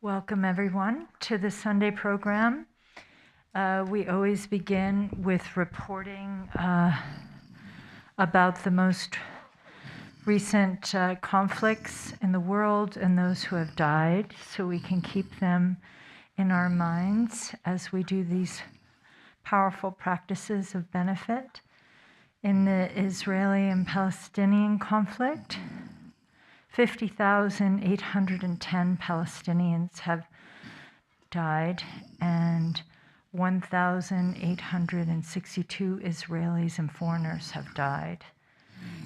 Welcome everyone to the Sunday program. We always begin with reporting about the most recent conflicts in the world and those who have died, so we can keep them in our minds as we do these powerful practices of benefit. In the Israeli and Palestinian conflict, 50,810 Palestinians have died and 1,862 Israelis and foreigners have died.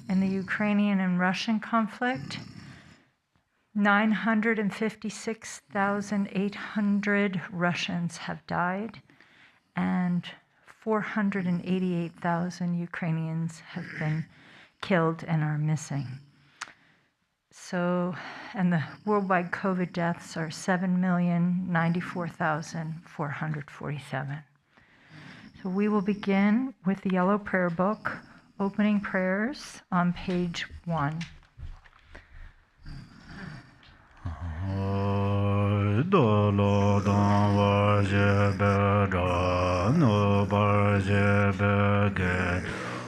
In the Ukrainian and Russian conflict, 956,800 Russians have died and 488,000 Ukrainians have been killed and are missing. So, and the worldwide COVID deaths are 7,094,447. So we will begin with the Yellow Prayer Book, opening prayers on page 1.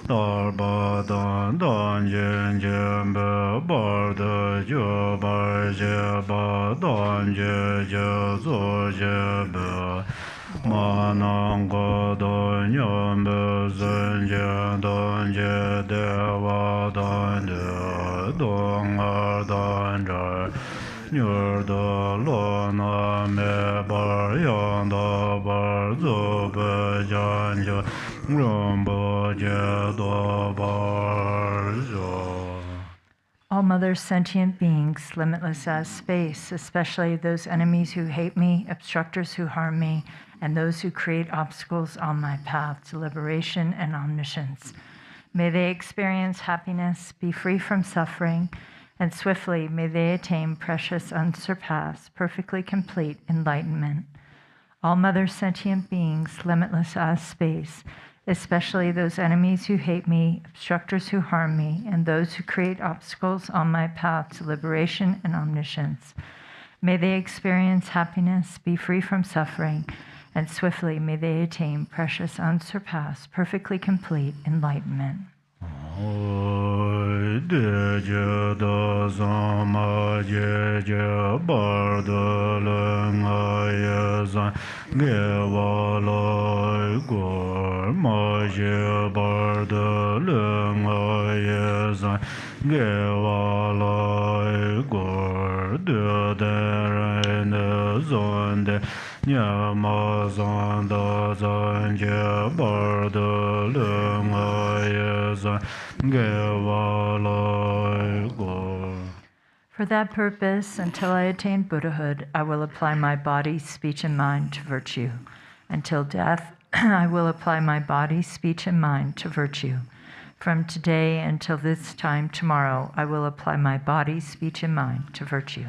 Darba dan dan jen jen be bar de jo bar je ba dan je je zo je be ma nang go do nyom be zen je dan je de wa dan de dong ar dan jar nyur do lo na me bar yan da bar zo be jan jo All mothers, sentient beings, limitless as space, especially those enemies who hate me, obstructors who harm me, and those who create obstacles on my path to liberation and omniscience. May they experience happiness, be free from suffering, and swiftly may they attain precious, unsurpassed, perfectly complete enlightenment. All mother sentient beings, limitless as space, especially those enemies who hate me, obstructors who harm me, and those who create obstacles on my path to liberation and omniscience. May they experience happiness, be free from suffering, and swiftly may they attain precious, unsurpassed, perfectly complete enlightenment. For that purpose, until I attain Buddhahood, I will apply my body, speech, and mind to virtue. Until death, I will apply my body, speech, and mind to virtue. From today until this time tomorrow, I will apply my body, speech, and mind to virtue.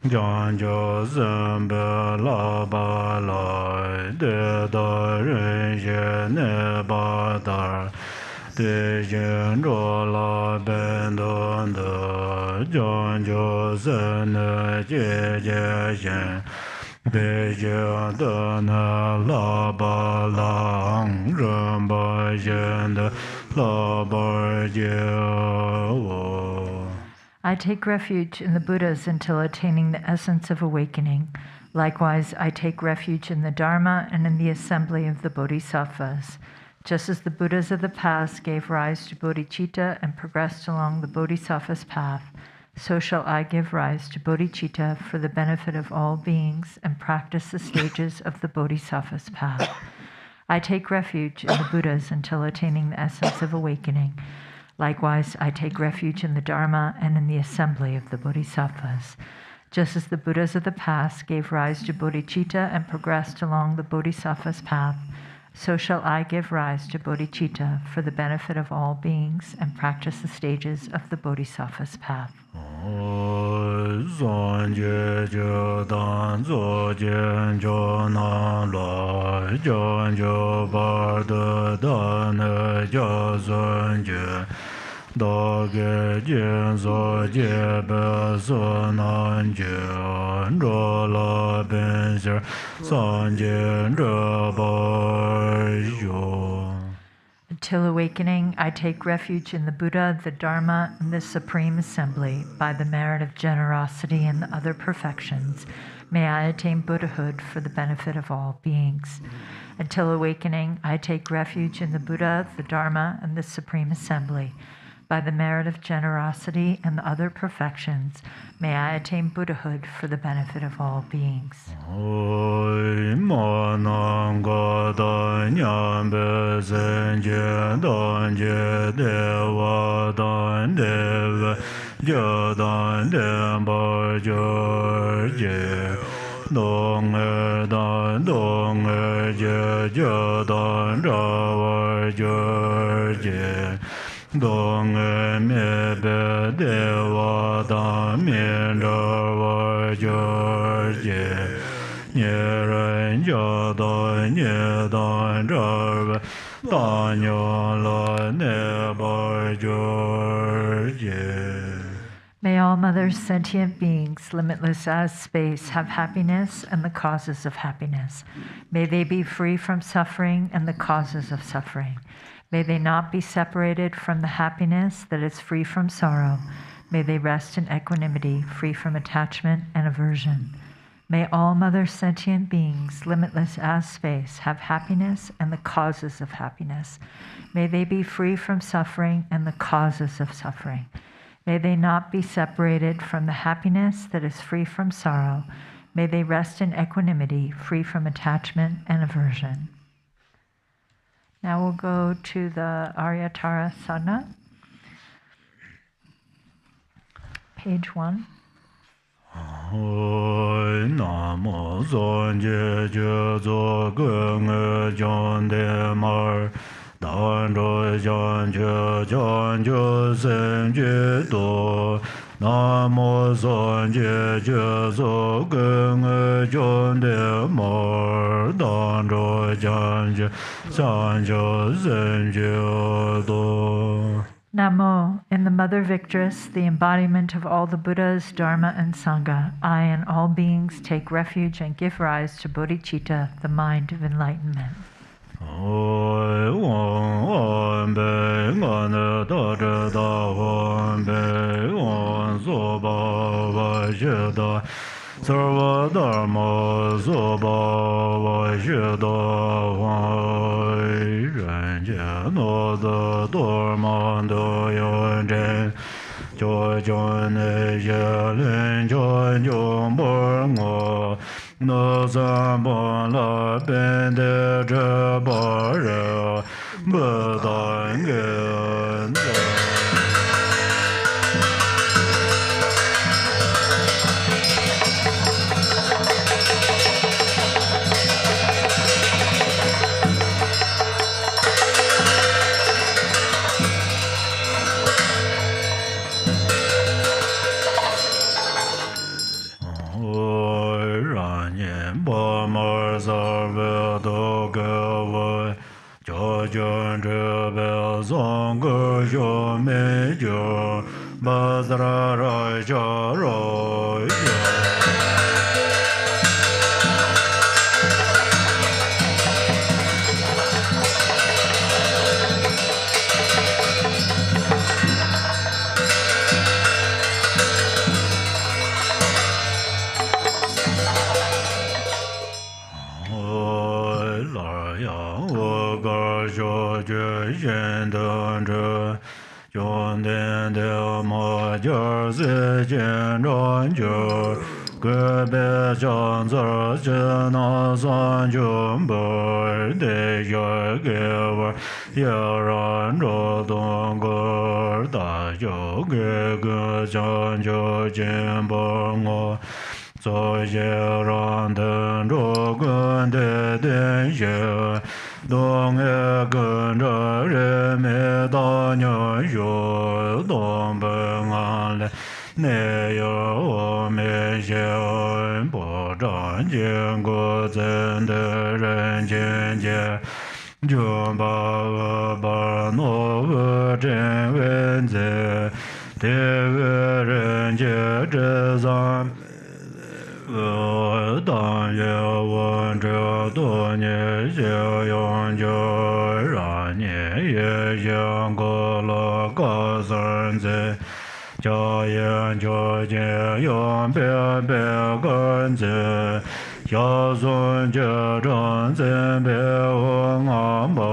Jangchok Zambala ba la de da ren ye ne ba da de jen ro la ben don de Jangchok zen ne je je jen de je de na la ba la ren ba jen de la ba je wo. I take refuge in the Buddhas until attaining the essence of awakening. Likewise, I take refuge in the Dharma and in the assembly of the Bodhisattvas. Just as the Buddhas of the past gave rise to bodhicitta and progressed along the Bodhisattva's path, so shall I give rise to bodhicitta for the benefit of all beings and practice the stages of the Bodhisattva's path. I take refuge in the Buddhas until attaining the essence of awakening. Likewise, I take refuge in the Dharma and in the assembly of the Bodhisattvas. Just as the Buddhas of the past gave rise to bodhicitta and progressed along the bodhisattva's path, so shall I give rise to bodhicitta for the benefit of all beings and practice the stages of the bodhisattva's path. Dāgē jīn sō jē bē sō nān jē rō lā bēn shir sān jē rō bā yō. Until awakening, I take refuge in the Buddha, the Dharma, and the Supreme Assembly. By the merit of generosity and the other perfections, may I attain Buddhahood for the benefit of all beings. Until awakening, I take refuge in the Buddha, the Dharma, and the Supreme Assembly. By the merit of generosity and the other perfections, may I attain Buddhahood for the benefit of all beings. Dong me be de wa da mi ra wa jo je ye ren jo da ye da ra da nyo la ne ba jo je. May all mothers, sentient beings, limitless as space, have happiness and the causes of happiness. May they be free from suffering and the causes of suffering. May they not be separated from the happiness that is free from sorrow. May they rest in equanimity, free from attachment and aversion. May all mother sentient beings, limitless as space, have happiness and the causes of happiness. May they be free from suffering and the causes of suffering. May they not be separated from the happiness that is free from sorrow. May they rest in equanimity, free from attachment and aversion. Now we'll go to the Aryatara Sadhana, page 1. Namo Zonje Jezo Gung Jonde Mar Dan Ro Janje Janje Senje Do Namo Zonje Jezo Gung Jonde Mar Dan Ro Janje Sanje Senje Do. Namo, in the Mother Victress, the embodiment of all the Buddhas, Dharma, and Sangha, I and all beings take refuge and give rise to bodhicitta, the mind of enlightenment. Sarva Dharma Soba Vashida Ren No the Dormando Yon Joy John Yelin Joy John Borgo No Zambala Bende Jabara Buddha so je ran den ro gun de den je dong e gun ra re me da nyo yo dong ben an le ne yo me je bo zhang jian guo zhen de ren jian jie Jun ba ba no zhen wen zi de ren jie zhe zang dan ye wen zhe du nie xie yong jiu ran nie ye xiang ge le ge san zi jia yan jiu jian yong bie bie gen zi xia sun jie zhang zhen bie wen an bo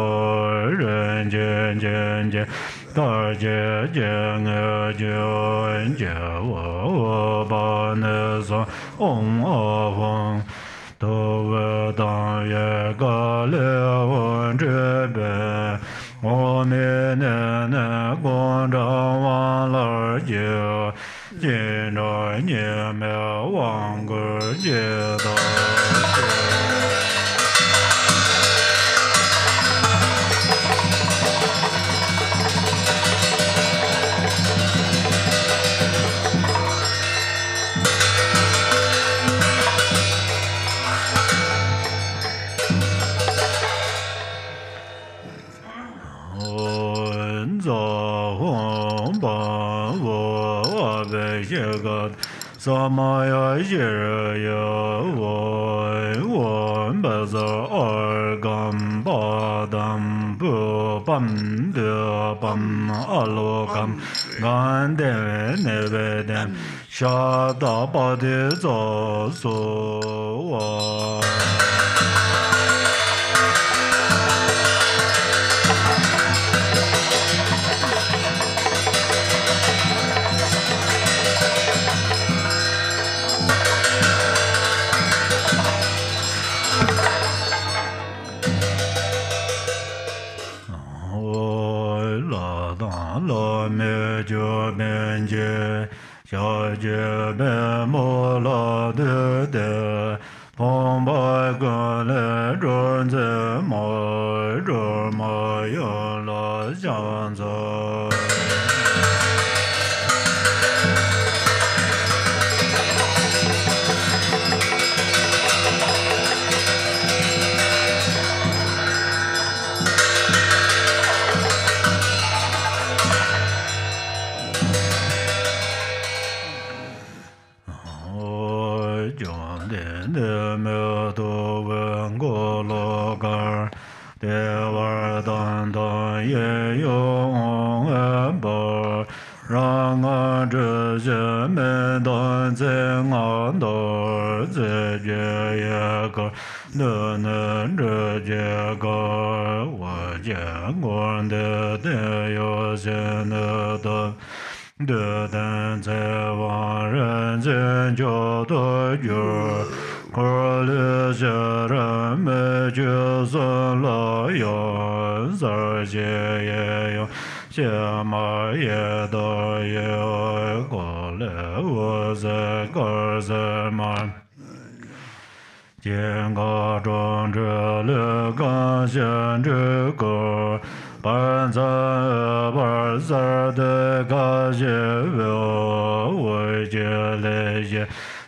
ren jian jian jie da jie jian e jian jie wo ba ne san ong a feng do we dan ye ga le wen zhe bei wo mi ne ne gong zhang wang le jie jin zhe nie me wang ge jie da Samaya Jiraya Wan Bazar Argam Badam Bam De Bam Alokam Gande Nevedem Shada Badi Zosu la me jo ben je xia je ben mo la de de pong ba ge le zhen zi mo zhe ma yo la xiang zi de dan zai wang ren zhen jiu de yu ge le zhe ren me jiu zhen la yuan zai jie ye yong xie ma ye de ye ge le wu zai ge zai ma jian ge zhong zhe le gan xian zhe ge ban zai ban zai de ga jie wei jie le jie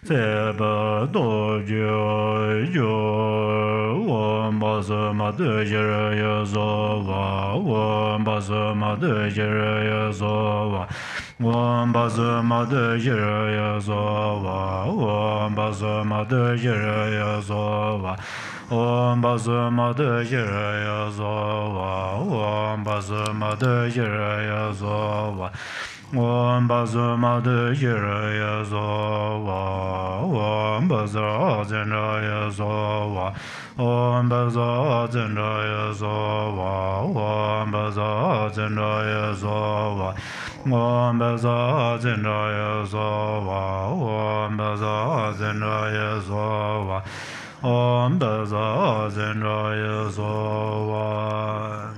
zai ba do jie yu wan ba zi ma de jie ye zo wa wan ba zi ma de jie ye zo wa wan ba zi ma de jie ye zo wa wan ba zi ma de jie ye zo wa Om Bazu Mother Jiraya Zova, Om Bazu Mother Jiraya Zova, Om Bazu Mother Jiraya Zova, Om Bazu Zenraya Zova, Om Bazu Zenraya Zova, Om Bazu Zenraya Zova, Om Bazu Zenraya Zova, Om Bazu Zenraya Zova, Om Baza Zenraya Zova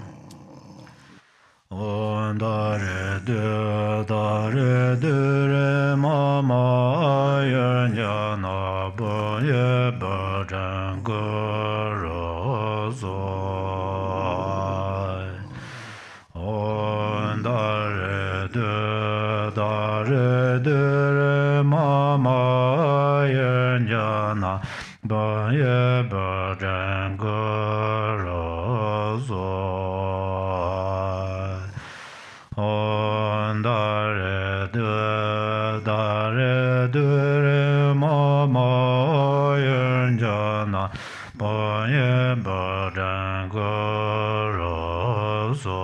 Om Dare De Re Ma Ma Yan Yana Bajan Guru Zoi On Dare Dare Mama Yenjana Baye Bajan Guru Zoi On Dare Mama Yenjana Baye Bajan Guru Zoi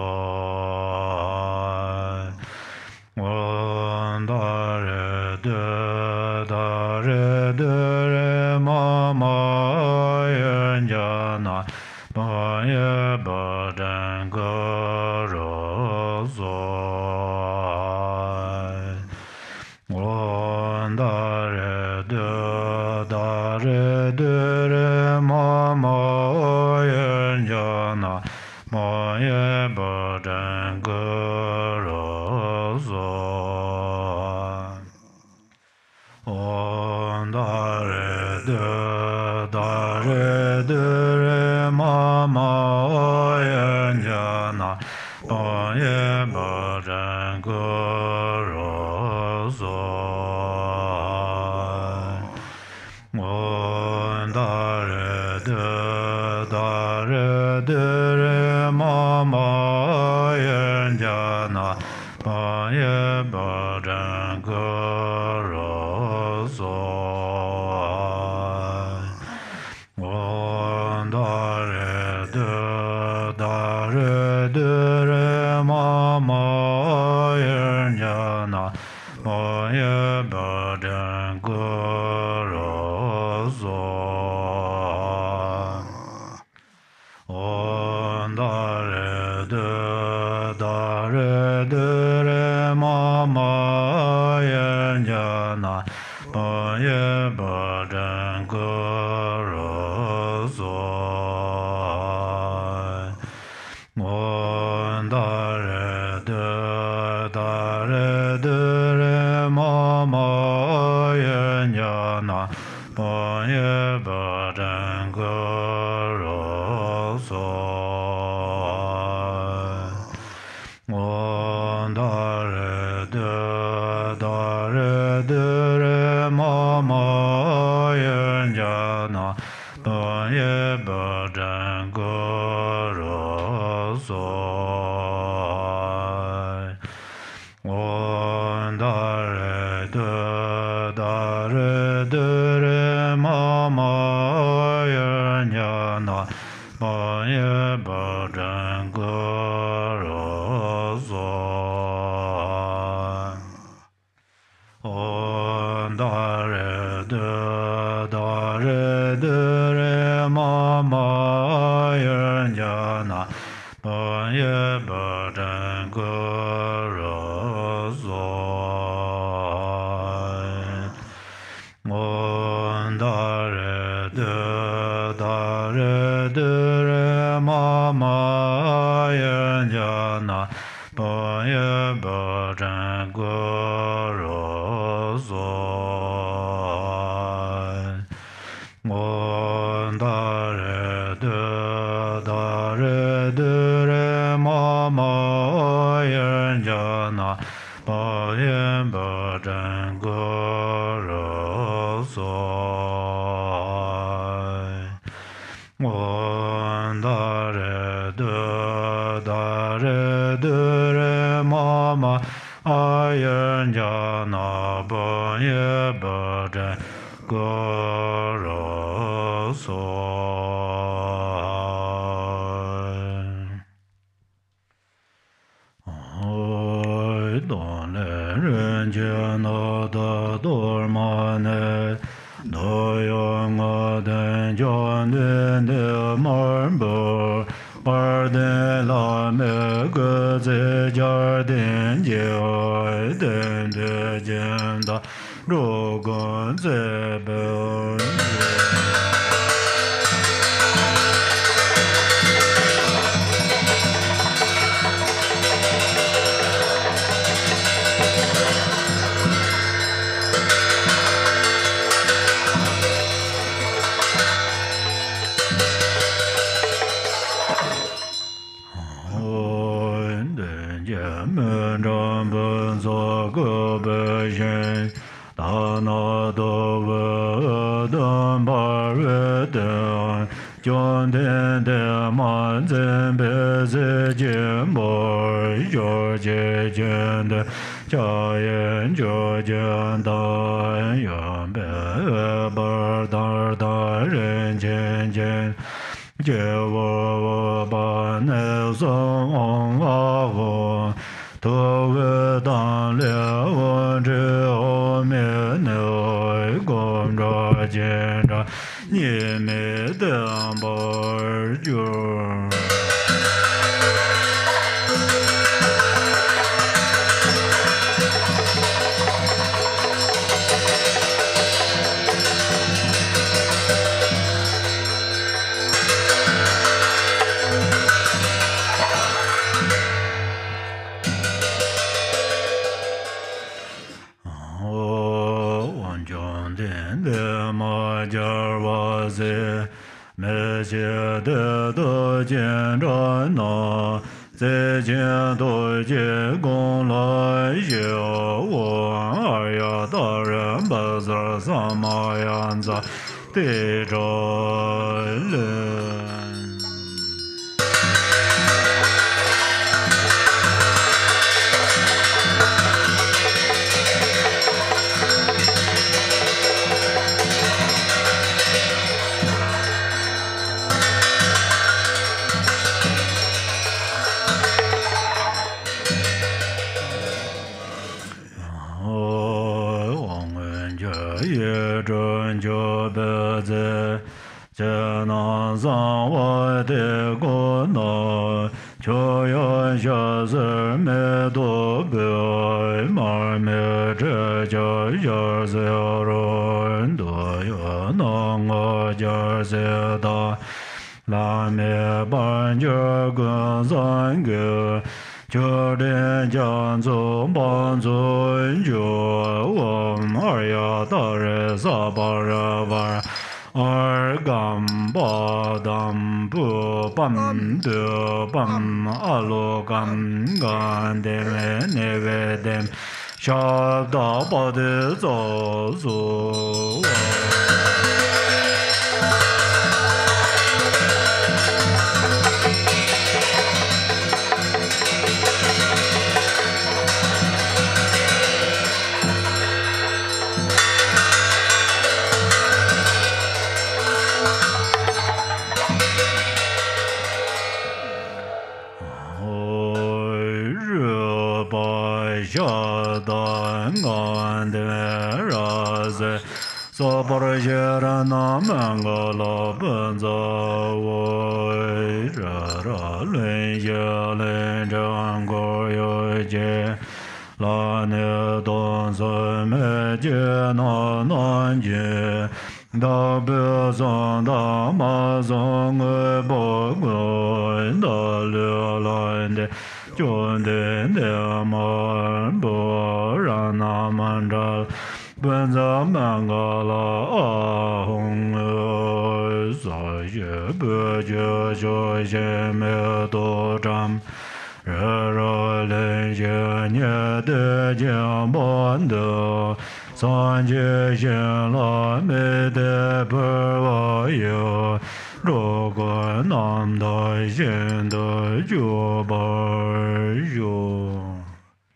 On Dare Mama Yenjana Baye Bajan Guru Zoi On Dare Mama Yenjana Baye Bajan Guru Zoi On Dare Mama Yenjana Baye Bajan Guru Zoi On Dare Mama Yenjana Baye Bajan Guru Zoi On Dare Mama Yenjana Baye Bajan Guru Zoi On Dare Mama Yenjana Baye Bajan Guru Zoi On Dare Mama Yenjana Baye Bajan Guru Zoi On Dare Mama Yenjana Baye Bajan Guru Zoi On Dare Mama Yenjana Baye Bajan Guru Zoi On Dare Mama Yenjana Baye Bajan Guru Zoi On Dare Mama Yenjana Baye Bajan Guru Zoi On Dare Mama Yenjana Baye Bajan Guru Zoi On Dare Mama Yenjana Baye Bajan Guru Zoi Oi Don Ren Jana Da Dormane Do Yong Den John De Marble Pardon la me guze jardin joy den de jenda rogon zebel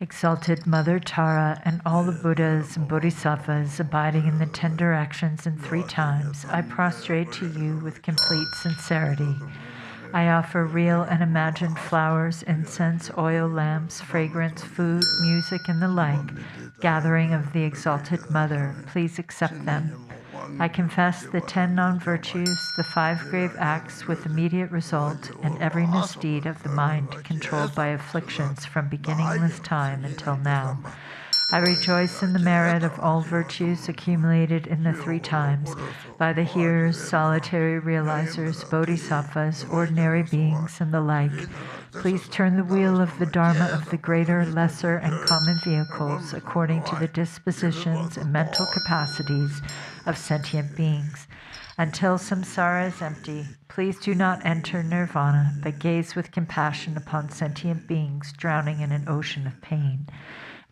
Exalted Mother Tara and all the Buddhas and Bodhisattvas abiding in the 10 directions and 3 times, I prostrate to you with complete sincerity. I offer real and imagined flowers, incense, oil, lamps, fragrance, food, music, and the like, gathering of the Exalted Mother. Please accept them. I confess the 10 non-virtues, the 5 grave acts with immediate result, and every misdeed of the mind controlled by afflictions from beginningless time until now. I rejoice in the merit of all virtues accumulated in the 3 times by the hearers, solitary realizers, bodhisattvas, ordinary beings, and the like. Please turn the wheel of the Dharma of the greater, lesser, and common vehicles according to the dispositions and mental capacities of sentient beings. Until samsara is empty, please do not enter nirvana, but gaze with compassion upon sentient beings drowning in an ocean of pain.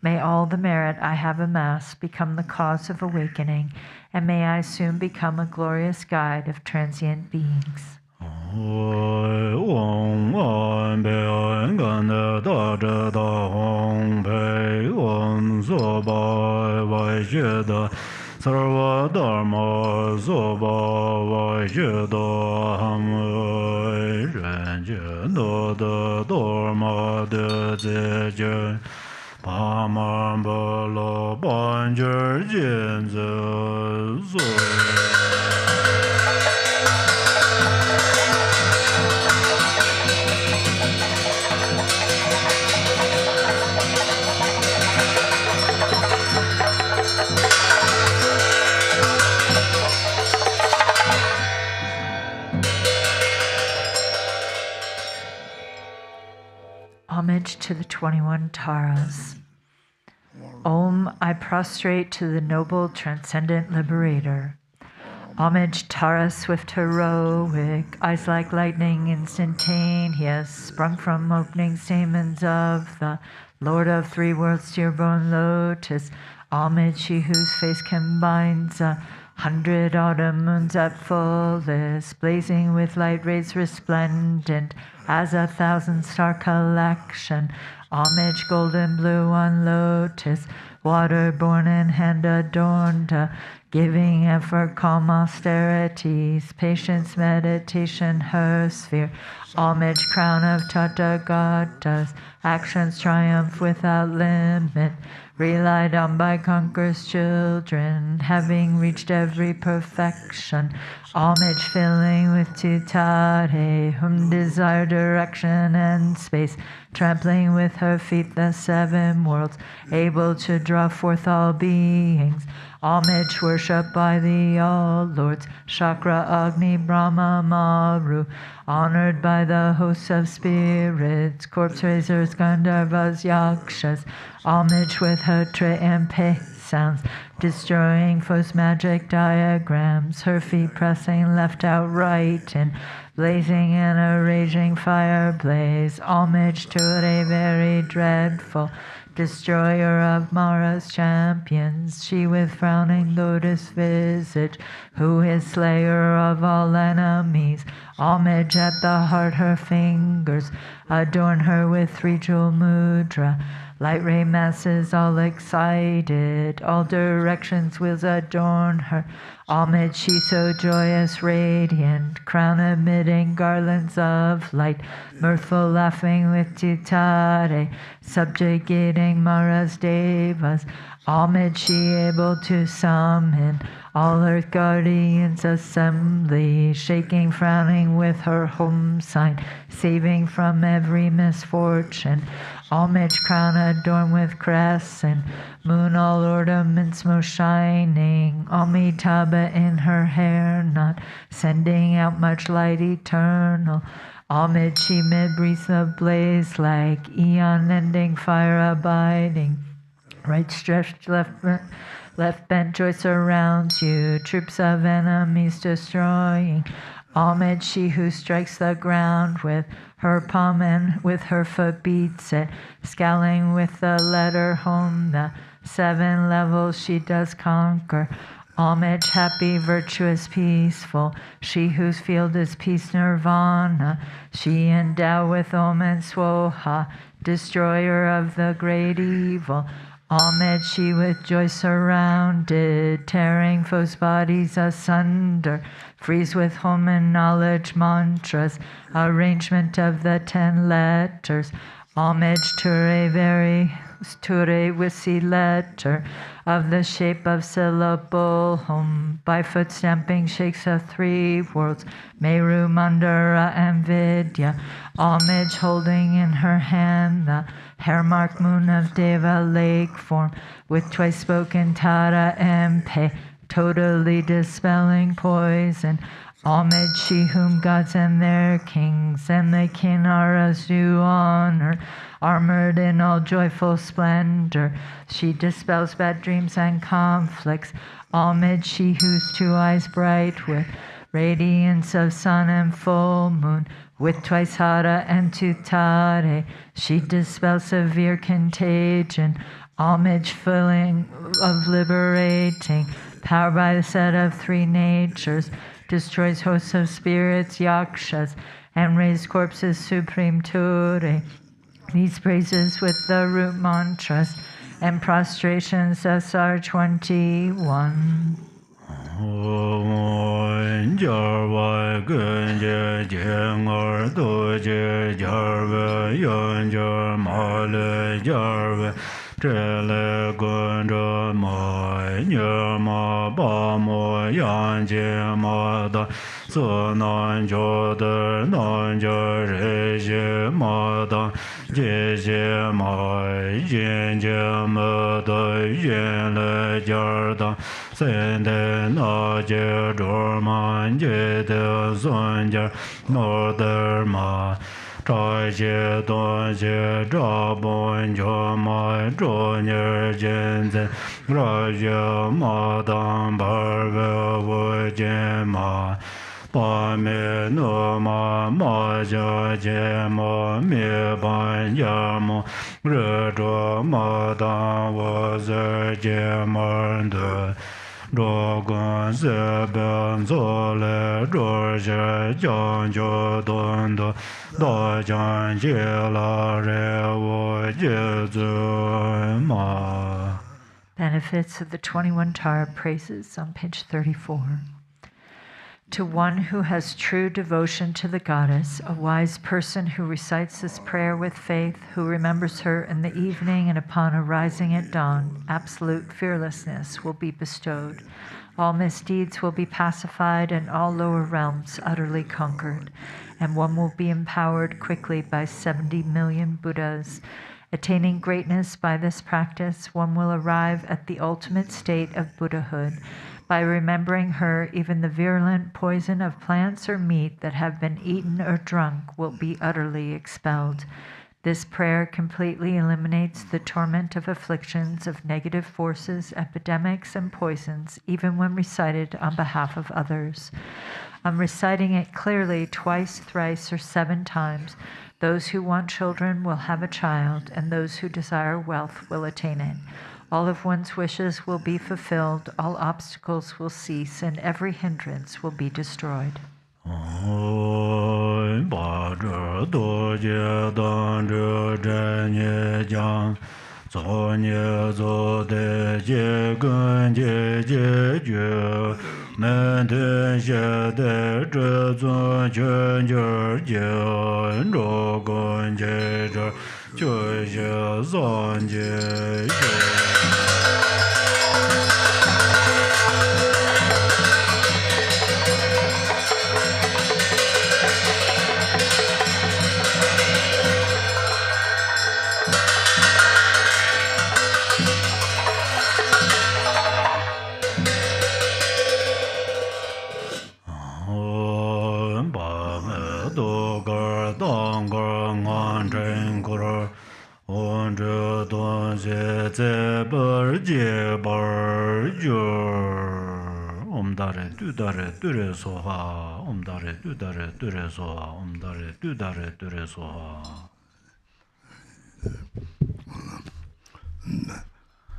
May all the merit I have amassed become the cause of awakening, and may I soon become a glorious guide of transient beings. Sarva Dharma Soba Vaishyada Hamai Renje Doda Dharma De Zeje Pamar Bala Banjer Jinze Zoe. Homage to the 21 Taras. Om, I prostrate to the noble transcendent liberator. Homage, Tara, swift heroic, eyes like lightning instantaneous, sprung from opening stamens of the Lord of three worlds, tear-born lotus. Homage, she whose face combines 100 autumn moons at fullest, blazing with light rays resplendent as 1,000-star collection. Homage, golden blue on lotus, water-born and hand-adorned, giving effort, calm austerities, patience, meditation, her sphere. Homage, crown of Tathagatas, actions triumph without limit, relied on by conquerors' children, having reached every perfection. Homage, filling with tutare, whom desire direction and space, trampling with her feet the 7 worlds, able to draw forth all beings. Homage, worshipped by the all lords, Chakra, Agni, Brahma, Maru, honored by the hosts of spirits, corpse raisers, Gandharvas, Yakshas. Homage with her tre and pe sounds, destroying foes' magic diagrams, her feet pressing left out right and blazing in a raging fire blaze. Homage to a very dreadful destroyer of Mara's champions, she with frowning lotus visage, who is slayer of all enemies. Homage at the heart, her fingers adorn her with 3-jewel mudra. Light ray masses all excited, all directions wheels adorn her. Homage, she so joyous, radiant, crown emitting garlands of light, mirthful laughing with tutare, subjugating Mara's devas. Homage, she able to summon all earth guardians assembly, shaking, frowning with her home sign, saving from every misfortune. Homage, crown adorned with crescent, moon all ornaments most shining, Amitabha in her hair knot, sending out much light eternal. Homage, she mid breathes of blaze like eon ending fire abiding, right stretched, left bent, joy surrounds you, troops of enemies destroying. Homage, she who strikes the ground with her palm and with her foot beats it, scowling with the letter home, the 7 levels she does conquer. Homage, happy, virtuous, peaceful, she whose field is peace nirvana, she endowed with Om and Swoha, destroyer of the great evil. Homage, she with joy surrounded, tearing foes' bodies asunder, freeze with home and knowledge mantras, arrangement of the 10 letters. Homage, Ture Wisi letter, of the shape of syllable home, by foot stamping shakes of 3 worlds, Meru, Mandara, and Vidya. Homage, holding in her hand the hair mark moon of Deva lake form, with twice spoken Tara and Pe, totally dispelling poison. Homage, she whom gods and their kings and the Kinnaras do honor, armored in all joyful splendor, she dispels bad dreams and conflicts. Homage, she whose 2 eyes bright with radiance of sun and full moon, with twice Hara and Tutare, she dispels severe contagion. Homage filling of liberating, powered by the set of three natures, destroys hosts of spirits, yakshas, and raised corpses supreme Ture. These praises with the root mantras and prostrations SR21. Benefits of the 21 Tara praises on page 34. To one who has true devotion to the goddess, a wise person who recites this prayer with faith, who remembers her in the evening and upon arising at dawn, absolute fearlessness will be bestowed. All misdeeds will be pacified and all lower realms utterly conquered, and one will be empowered quickly by 70 million Buddhas. Attaining greatness by this practice, one will arrive at the ultimate state of Buddhahood. By remembering her, even the virulent poison of plants or meat that have been eaten or drunk will be utterly expelled. This prayer completely eliminates the torment of afflictions, of negative forces, epidemics, and poisons, even when recited on behalf of others. On reciting it clearly twice, thrice, or 7 times, those who want children will have a child, and those who desire wealth will attain it. All of one's wishes will be fulfilled, all obstacles will cease, and every hindrance will be destroyed.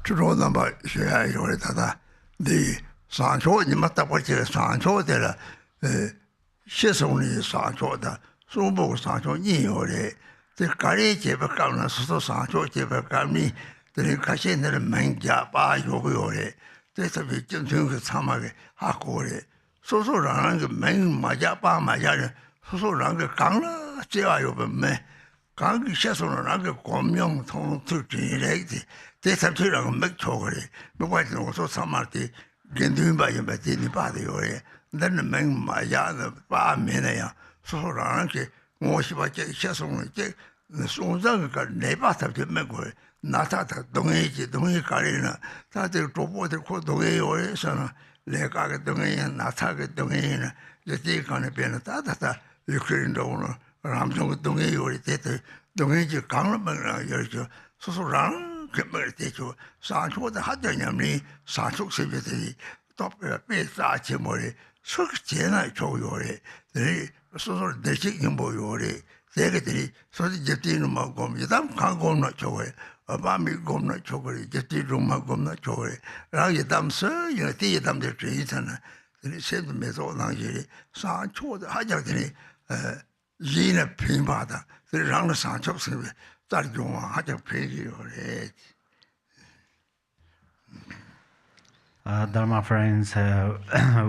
주로 넘어 쉬어야 이러다가 네 산초니 맞다 버티가 산초들아 시선이 산초다 수보고 산초 이요래 그 가리 제법감나 수소 산초 제법감이 들 가시는 መን자 바 요거요래 그래서 좀 그 참하게 하고래 소소라는 그맹 맞아 바 맞아는 소소라는 그 강나 제와요 매 강기 시선은 그 공명 통투지래지 대삼처럼 막 초거래 뭐가지고 어서 삼말때 견디면 봐야 맞지 봐도요래 나는 맹 맞아는 바면이야 소소라는 게 무엇이밖에 시선은 이제 송장가 내바탑도 먹고 나타다 동해지 동해 가리나 다들 도보들 고 동해요에서는 내가 동해 나타가 동해는 이제 간에 변은 다다다 유크레인도 오늘 ramsong 동해 요리 때도 동해지 강릉만 열죠 소소랑 그말 때죠 산초도 하더냐니 산속 세배들이 또 빼싸지 머리 석제나 조요리 소소 대식 뭐 요리 세계들이 소리 접대는 먹고 미담 강고는 저거에 Abami Gomna Chokori, Jati Roma Gomna Chokori, Ragi Damsa, you know, Tia Dam de Treatana, then it said the Meso Langiri, Sancho, the Hajak, Zina Pimbada, the Ranga Sancho, Tarjuma, Hajak Pegi or Ed. Dharma friends,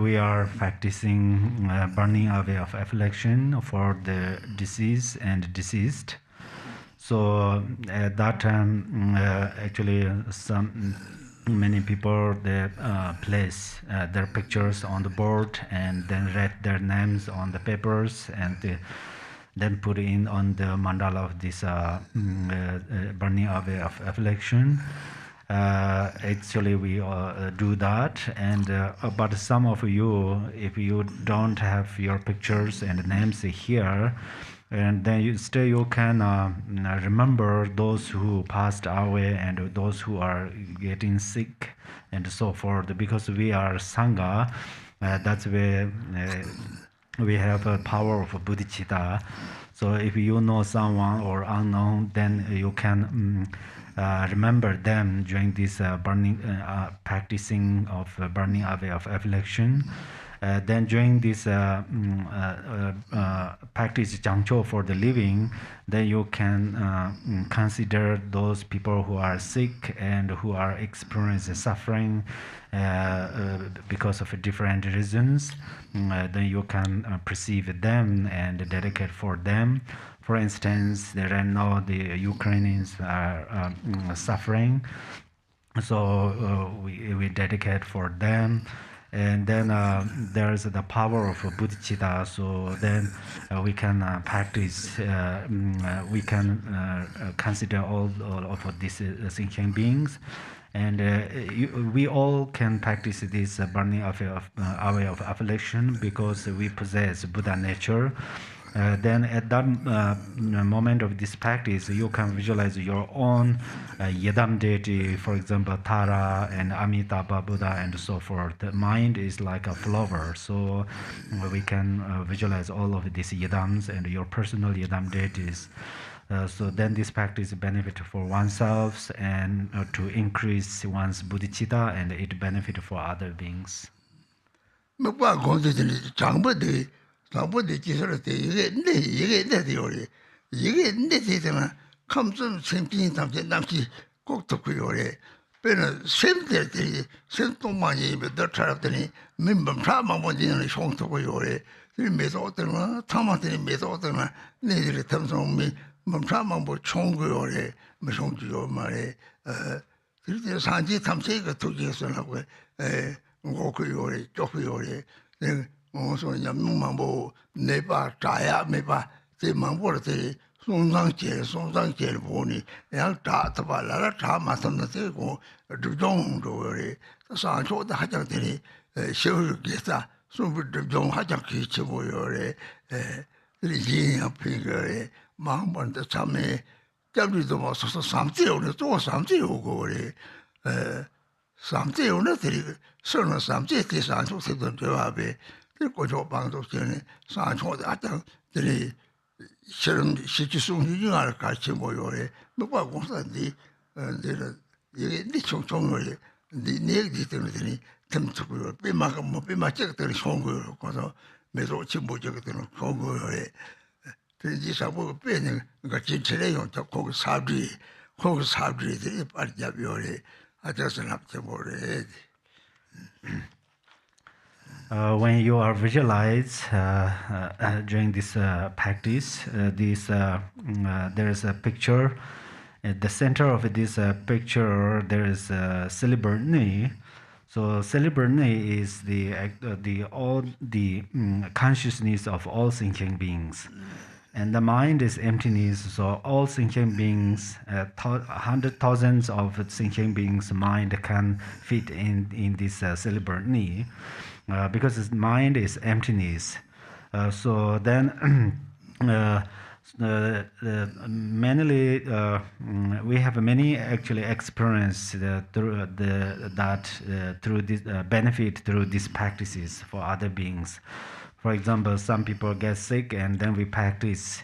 we are practicing burning away of affliction for the deceased and deceased. So at that time, actually, many people they place their pictures on the board and then write their names on the papers and then put in on the mandala of this burning away of affliction. Actually, we do that, and but some of you, if you don't have your pictures and names here, and then you can remember those who passed away and those who are getting sick and so forth. Because we are sangha, that's where we have a power of bodhicitta. So if you know someone or unknown, then you can remember them during this practicing of burning away of affliction. Then during this practice Jangchok for the living, then you can consider those people who are sick and who are experiencing suffering because of different reasons. Then you can perceive them and dedicate for them. For instance, right now the Ukrainians are suffering, so we dedicate for them. And then there's the power of bodhicitta, so then we can practice, we can consider all of these thinking beings, and we all can practice this burning away of affliction because we possess Buddha nature. Then at that moment of this practice, you can visualize your own Yedam deity, for example, Tara and Amitabha Buddha and so forth. The mind is like a flower, so we can visualize all of these Yedams and your personal Yedam deities. So then this practice benefit for oneself and to increase one's bodhicitta, and it benefit for other beings. 나보다 기술을 때 이게 요리 이게 되잖아 감점 챔피언 남지 꼭 듣고 요리 배는 샘들들이 샘동만이 더 차랍더니 민범 차만 보지는 송토고 요리 이 메소드는 타마들이 메소드는 내들이 탐성미 멈차만 보 총고 요리 무송주요 말에 그때 산지 탐색이 도지에서라고 그 요리 쪼그 요리 so nyamma bo neba taya meba te mangbo te songzang che boni ya ta ta ba la ta ma sam na te ko du dong do re sa cho da ha jang te xiu ge sa su bu du dong ha jang ki che bo yo re li ji ya pi ge re mang bon de cha me jia lu do mo so sam ji yo ne zuo sam ji yo go re sam ji yo ne te so na sam ji te sa cho se do de ba be 고조 방독전에 산초도 아까 들이 실험 실기송 유행할 같이 모여래 뭐가 공사인데 이게 네 총총을 네 얘기 때문에 템트고요 빼마가 뭐 빼마적들이 좋은 거요 그래서 매도 침보적들은 좋은 거요 그지 사고 빼는 같이 처래요 저 거기 사비들이 빨리 잡혀래 아저씨 납치 모래 when you are visualized during this practice, there is a picture. At the center of this picture, there is a celebrity. So celebrity is the all the consciousness of all thinking beings, and the mind is emptiness. So all thinking beings, hundred thousands of thinking beings' mind can fit in this celebrity. Because his mind is emptiness, so then mainly we have many actually experience through through this benefit through these practices for other beings. For example, some people get sick and then we practice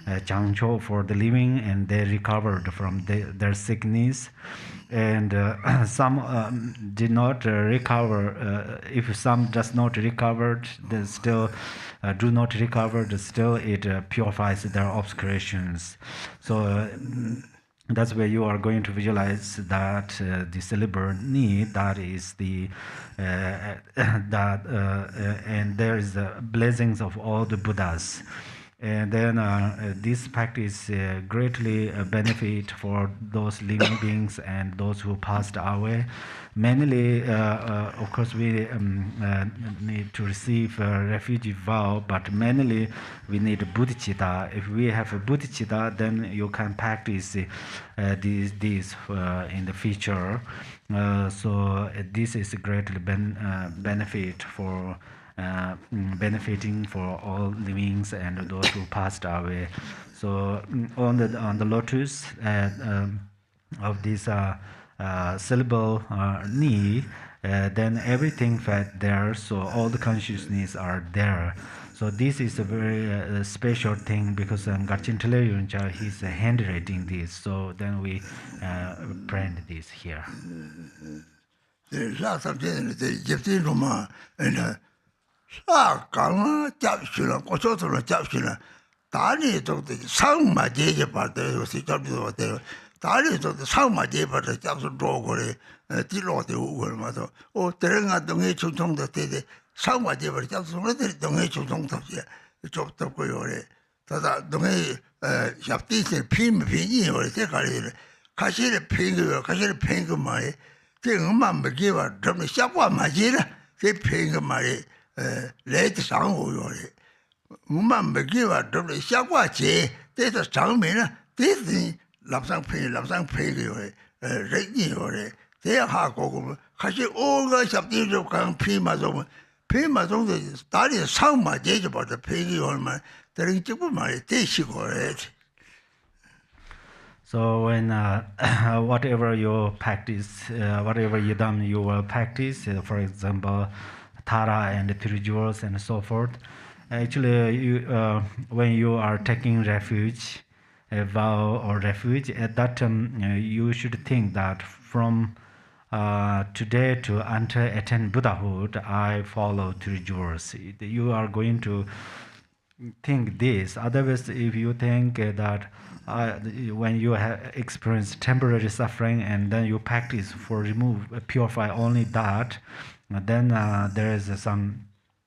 Jangchok for the living, and they recovered from their sickness. And some did not recover. If some does not recover, they still do not recover. Still, it purifies their obscurations. So that's where you are going to visualize that the celibate need, that is the and there is the blessings of all the Buddhas. And then this practice greatly benefit for those living beings and those who passed away. Mainly, of course, we need to receive a refugee vow, but mainly we need bodhicitta. If we have a bodhicitta, then you can practice these in the future. So this is greatly benefit for benefiting for all livings and those who passed away. So on the lotus of this syllable knee, then everything fed there, so all the consciousness are there. So this is a very special thing, because Garchen Rinpoche, he's handwriting this. So then we print this here. Late sang yore. Mumman begiva double shakwa che, there's a sangmina, this lapsang pay yore, regni yore, they are hako, Kashi Olga Shabdi Kang Pimazon, Pimazon, the study of sang my judge about the pay on my, the Ringchipumari, Teshiko. So when whatever you practice, whatever you done, you will practice. For example, Tara and Tirijos and so forth. Actually, when you are taking refuge, a vow or refuge, at that time you should think that from today to until attain Buddhahood, I follow Tirijos. You are going to think this. Otherwise, if you think that when you have experienced temporary suffering and then you practice for purify only that, then there is some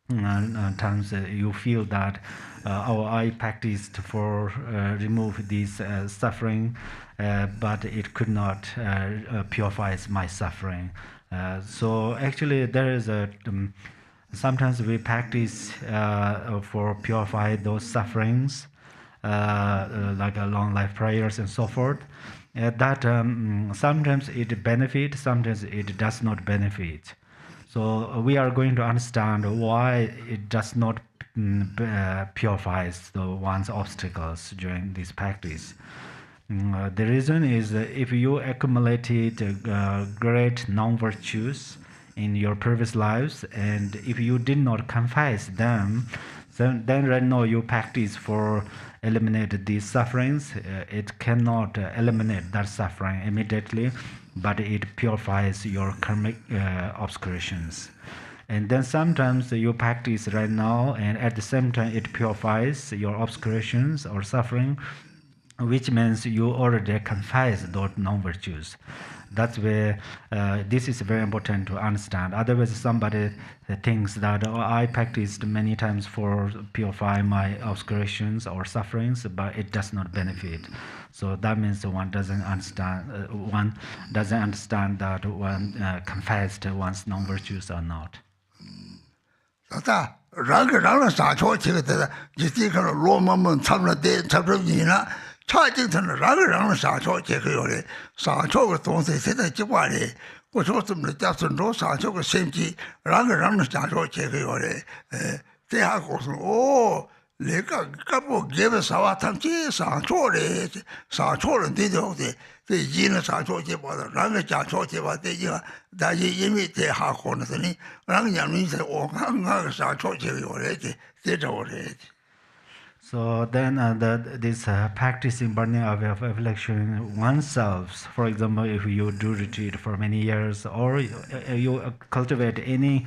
times you feel that I practiced for remove this suffering, but it could not purify my suffering. So actually there is a sometimes we practice for purify those sufferings, like long life prayers and so forth. That sometimes it benefits, sometimes it does not benefit. So we are going to understand why it does not purifies one's obstacles during this practice. The reason is if you accumulated great non-virtues in your previous lives, and if you did not confess them, then right now you practice for eliminate these sufferings. It cannot eliminate that suffering immediately, but it purifies your karmic obscurations. And then sometimes you practice right now, and at the same time it purifies your obscurations or suffering, which means you already confess those non-virtues. That's where this is very important to understand. Otherwise, somebody thinks that I practiced many times for purify my obscurations or sufferings, but it does not benefit. So that means one doesn't understand. One doesn't understand that one confessed one's non-virtues or not. 차징thân 라그랑 사초 제거요래 사초의 동세 세대 지과래 고초쯤을 잡선로 사초의 셈지 라그랑 사초 제거요래 대하고서 오 내가 까보 개베 사와탐지 사초래 사초는 되죠데 이는 사초 제보다 라그 사초 제보다 이가 다시 이미 대하고는 랑 양민세 오강가 사초 제거요래 대저래. So then this practicing burning away of affliction oneself, for example, if you do retreat for many years or you cultivate any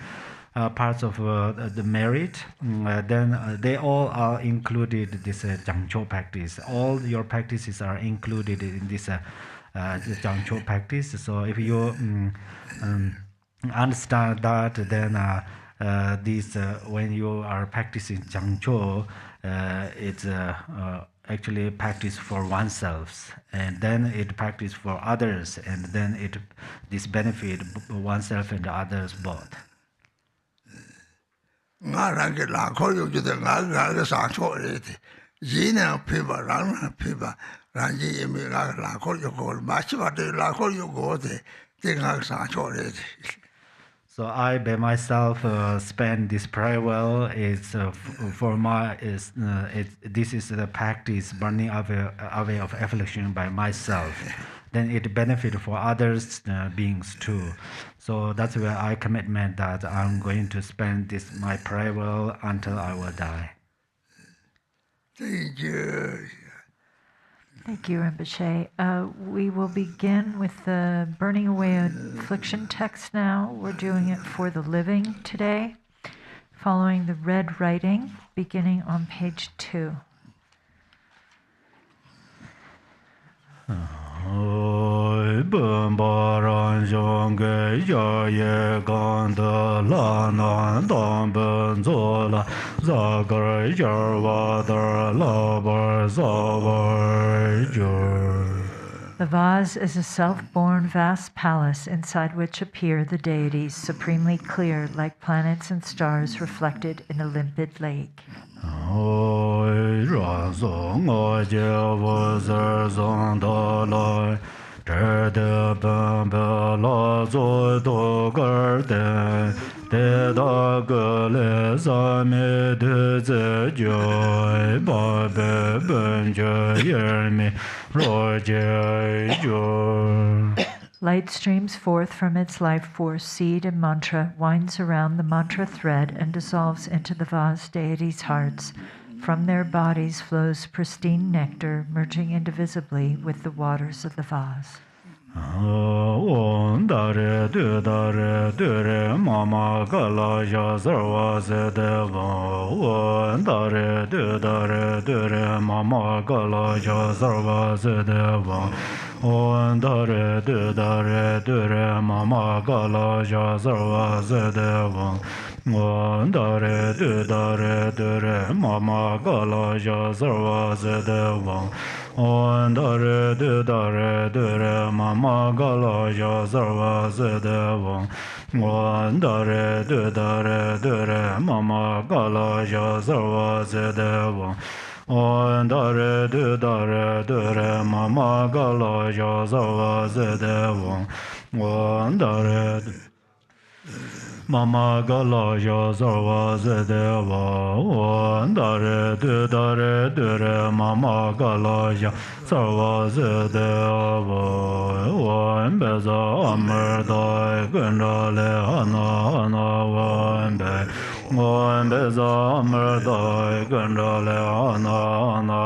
parts of the merit, then they all are included this Jangchok practice. All your practices are included in this Jangchok practice. So if you understand that, then this when you are practicing Jangchok, it's actually practice for oneself, and then it practice for others, and then it this benefit oneself and others both. ngā rāngi lākho yu juda ngā sāngchō rīti yīna pīpa rāngā pīpa rāngi yīmi ngā lākho yu kōr māchi bāti lākho yu kōr te ngā sāngchō rīti. So I by myself spend this prayer well. It's for my this is the practice burning away of affliction by myself. Then it benefit for others beings too. So that's where I commitment that I'm going to spend this my prayer well until I will die. Thank you. Thank you, Rinpoche. We will begin with the burning away affliction text now. We're doing it for the living today, following the red writing, beginning on page 2. The vase is a self-born vast palace inside which appear the deities, supremely clear like planets and stars reflected in a limpid lake. Light streams forth from its life force, seed and mantra, winds around the mantra thread and dissolves into the vase deities' hearts. From their bodies flows pristine nectar, merging indivisibly with the waters of the vase. Mama gala ya sarva zedeva dare du dare dure mama gala ya sarva zedeva beza amerda gandale ana ana beza amerda gandale ana ana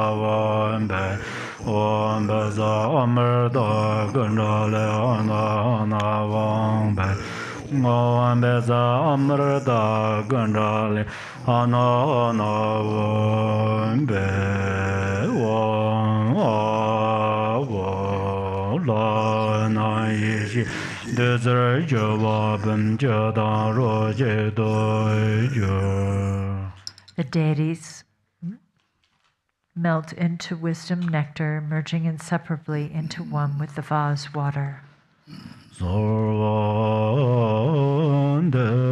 beza amerda gandale ana ana Beza amrda gandale ana be la na yishi dezer jawabam jada roje dojo. The deities melt into wisdom nectar, merging inseparably into one with the vase water. Zorvande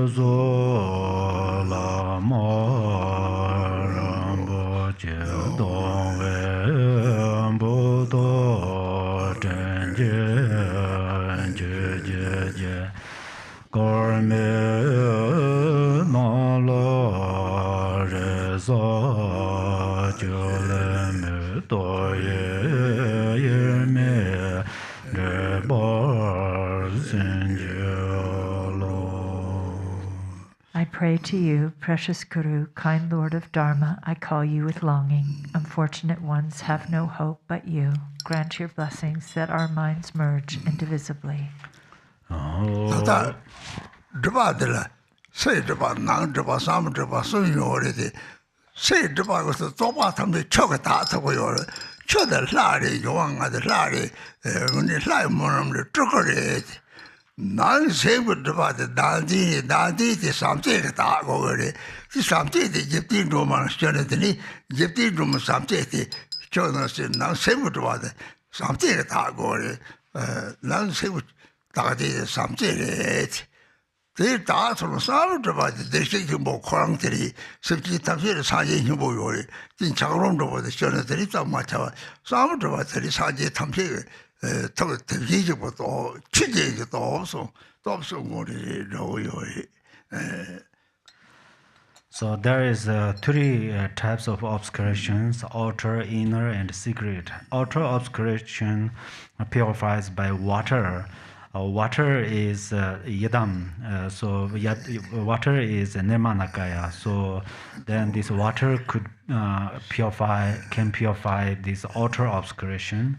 zola marambo che dongwe mbudo tenje je korme nala reza joleme toye yeme pray to you, precious Guru, kind Lord of Dharma. I call you with longing. Unfortunate ones have no hope but you. Grant your blessings that our minds merge indivisibly. Tata driba dila, say driba, nang driba, sam driba, so you already say driba was the top bottom the chokata for your chother lari, young at the lari, when it's like monum the chocolate. None same with driba the dandy, something that over it. Something the Egyptian Roman Jonathan, Egyptian Roman something, children said, now same with the something that over it. None same with 다가데 삼제레 제 다서로 싸우죠 봐 대식이 뭐 코랑들이 습지 탐지를 사제 힘보 요리 진 작업론도 보다 전에들이 딱 맞아 싸우죠 봐 들이 사제 탐지 더 대기적으로 취재도 없어 우리 로요이 So there is three types of obscurations: outer, inner, and secret. Outer obscuration purifies by water. Water is yadam, so water is nirmanakaya. So then this water can purify this outer obscuration.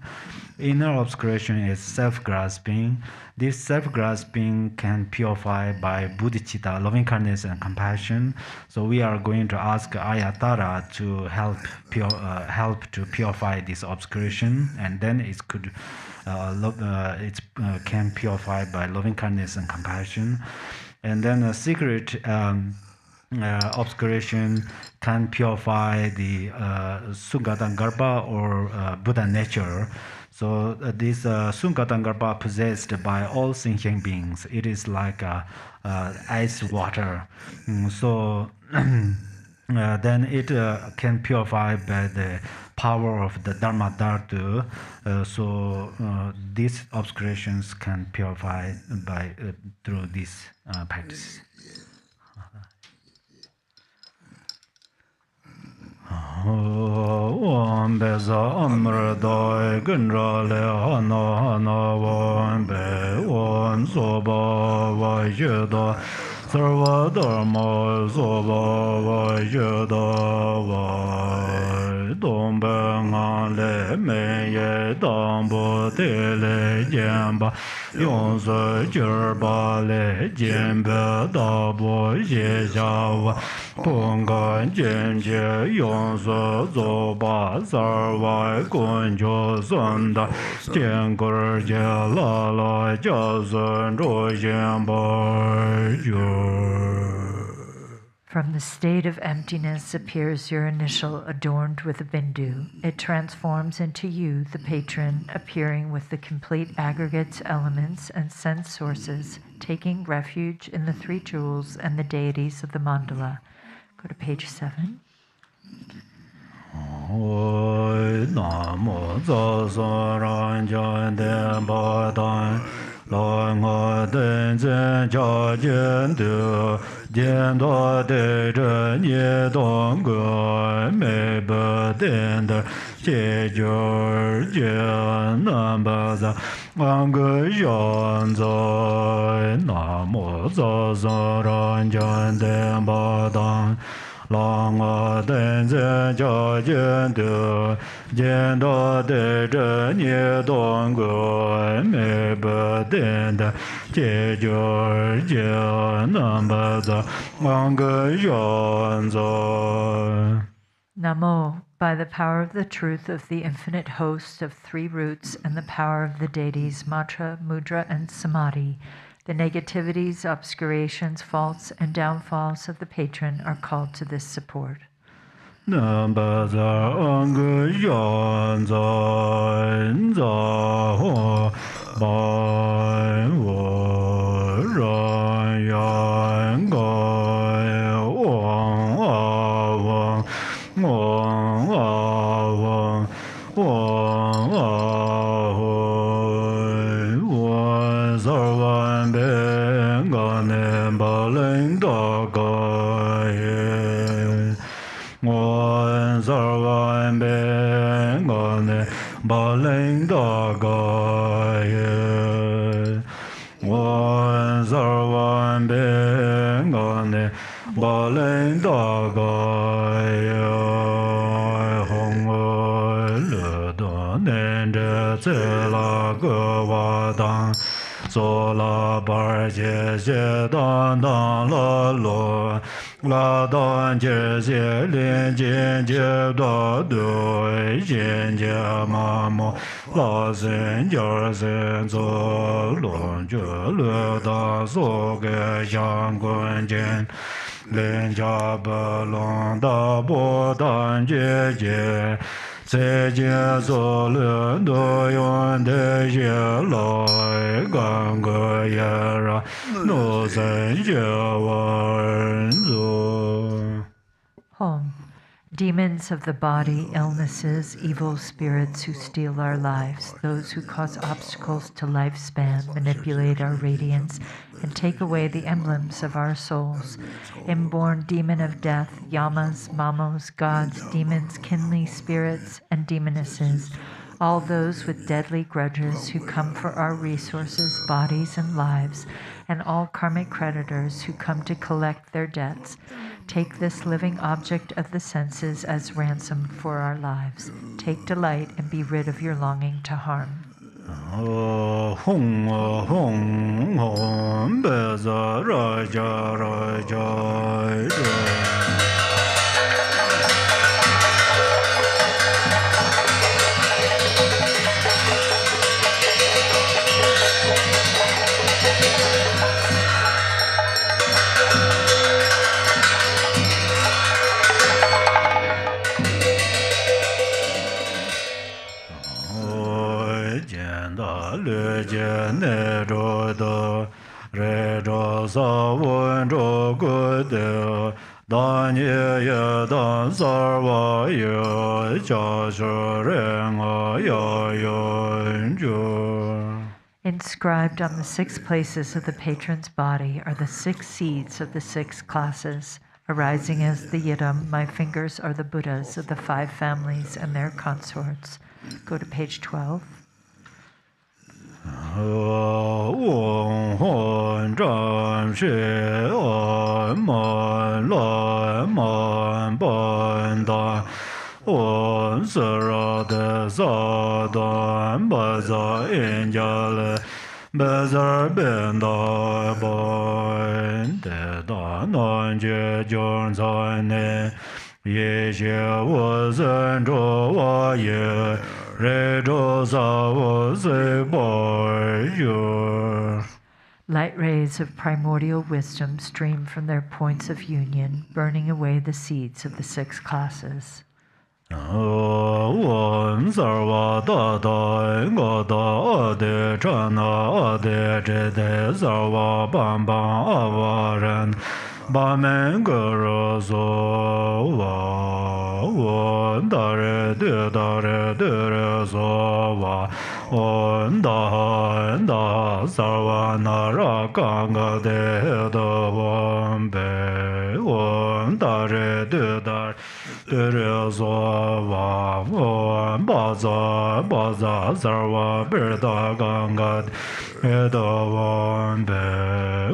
Inner obscuration is self-grasping. This self-grasping can purify by bodhicitta, loving kindness and compassion. So we are going to ask Aryatara to help to purify this obscuration, and then it could. Can purify by loving kindness and compassion, and then a secret obscuration can purify the Sungatangarpa or Buddha nature. So this Sungatangarpa possessed by all sentient beings. It is like ice water. Then it can purify by the power of the Dharma Dhatu. These obscurations can purify by through this practice. Om beza amradai gunrale hana wambe om soba vajeda sarva dharma soba vajeda vai dombe ngale meye dambo tele jemba yonsa jirba le jembe dabo jejawa ponga jenje yonsa zoba sarva kunjo sanda jengur jelala jasan rojemba From the state of emptiness appears your initial adorned with a bindu. It transforms into you, the patron, appearing with the complete aggregates, elements, and sense sources, taking refuge in the three jewels and the deities of the mandala. Go to page 7. Long den zen jia jian de jian duo de zhen ye dong ge mei be den de jie jiu jian nan ba za wang ge yuan zai na mo za za ran jian den ba dang Long den zen jia jian de jian duo de zhen ye dong ge mei be den de jie jiu jian nan ba za wang ge yuan zai. Namo, by the power of the truth of the infinite host of three roots and the power of the deities Matra, Mudra, and Samadhi, the negativities, obscurations, faults, and downfalls of the patron are called to this support. Baling da ga ye wan zarwan be ga ne lên đa gai hong le da nên de ce la ge wa dang so la bar je je dan dan la lo la dan je je lin jin je da do jin je ma mo la zhen jar zhen zo lon je le da so ge yang guan jian lin jia ba long da bo dan je je 在家做人多用的些来干个也让奴才学玩做。 Home. Demons of the body, illnesses, evil spirits who steal our lives, those who cause obstacles to lifespan, manipulate our radiance, and take away the emblems of our souls. Inborn demon of death, yamas, mamos, gods, demons, kinly spirits, and demonesses, all those with deadly grudges who come for our resources, bodies, and lives, and all karmic creditors who come to collect their debts. Take this living object of the senses as ransom for our lives. Take delight and be rid of your longing to harm. Hong hong hong beza raja raja. Le ne ro do re ro sa won ro gu de dan ye ye dan sar wa ye cha shu ren a ya yun ju. Inscribed on the 6 places of the patron's body are the 6 seeds of the 6 classes. Arising as the Yidam, my fingers are the Buddhas of the 5 families and their consorts. Go to page 12. 我混战是我们来满班的，我是让的撒旦把在人家了，把在变大班的大难解决在内。 也许我身着我也热着在我嘴巴儿。 Light rays of primordial wisdom stream from their points of union, burning away the seeds of the 6 classes. 我萨瓦达达我达阿德查那阿德这德萨瓦班班阿瓦人。 巴门格罗索瓦，我达热德达热德热索瓦，我达萨瓦那拉冈格德德王贝，我达热德达德热索瓦，我巴扎萨瓦贝达冈格德王贝，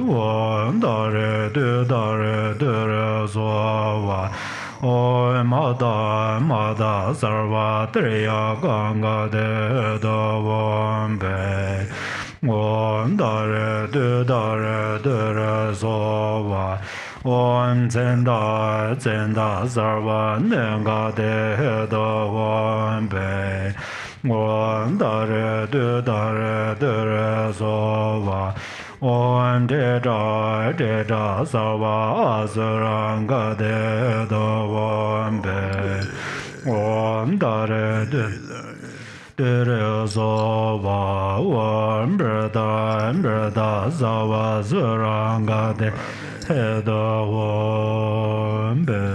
我达热德达。 Dere Sova, O Mada Sarva Triya Ganga de Davambe, Om Dare Dere Sova, Om Zenda Sarva Nenga de Davambe, Om Dare Sova. Om Deda Sava Asaranga Deda Vambe Om Dare Dere Sava Om Breda Sava Asaranga Deda Vambe.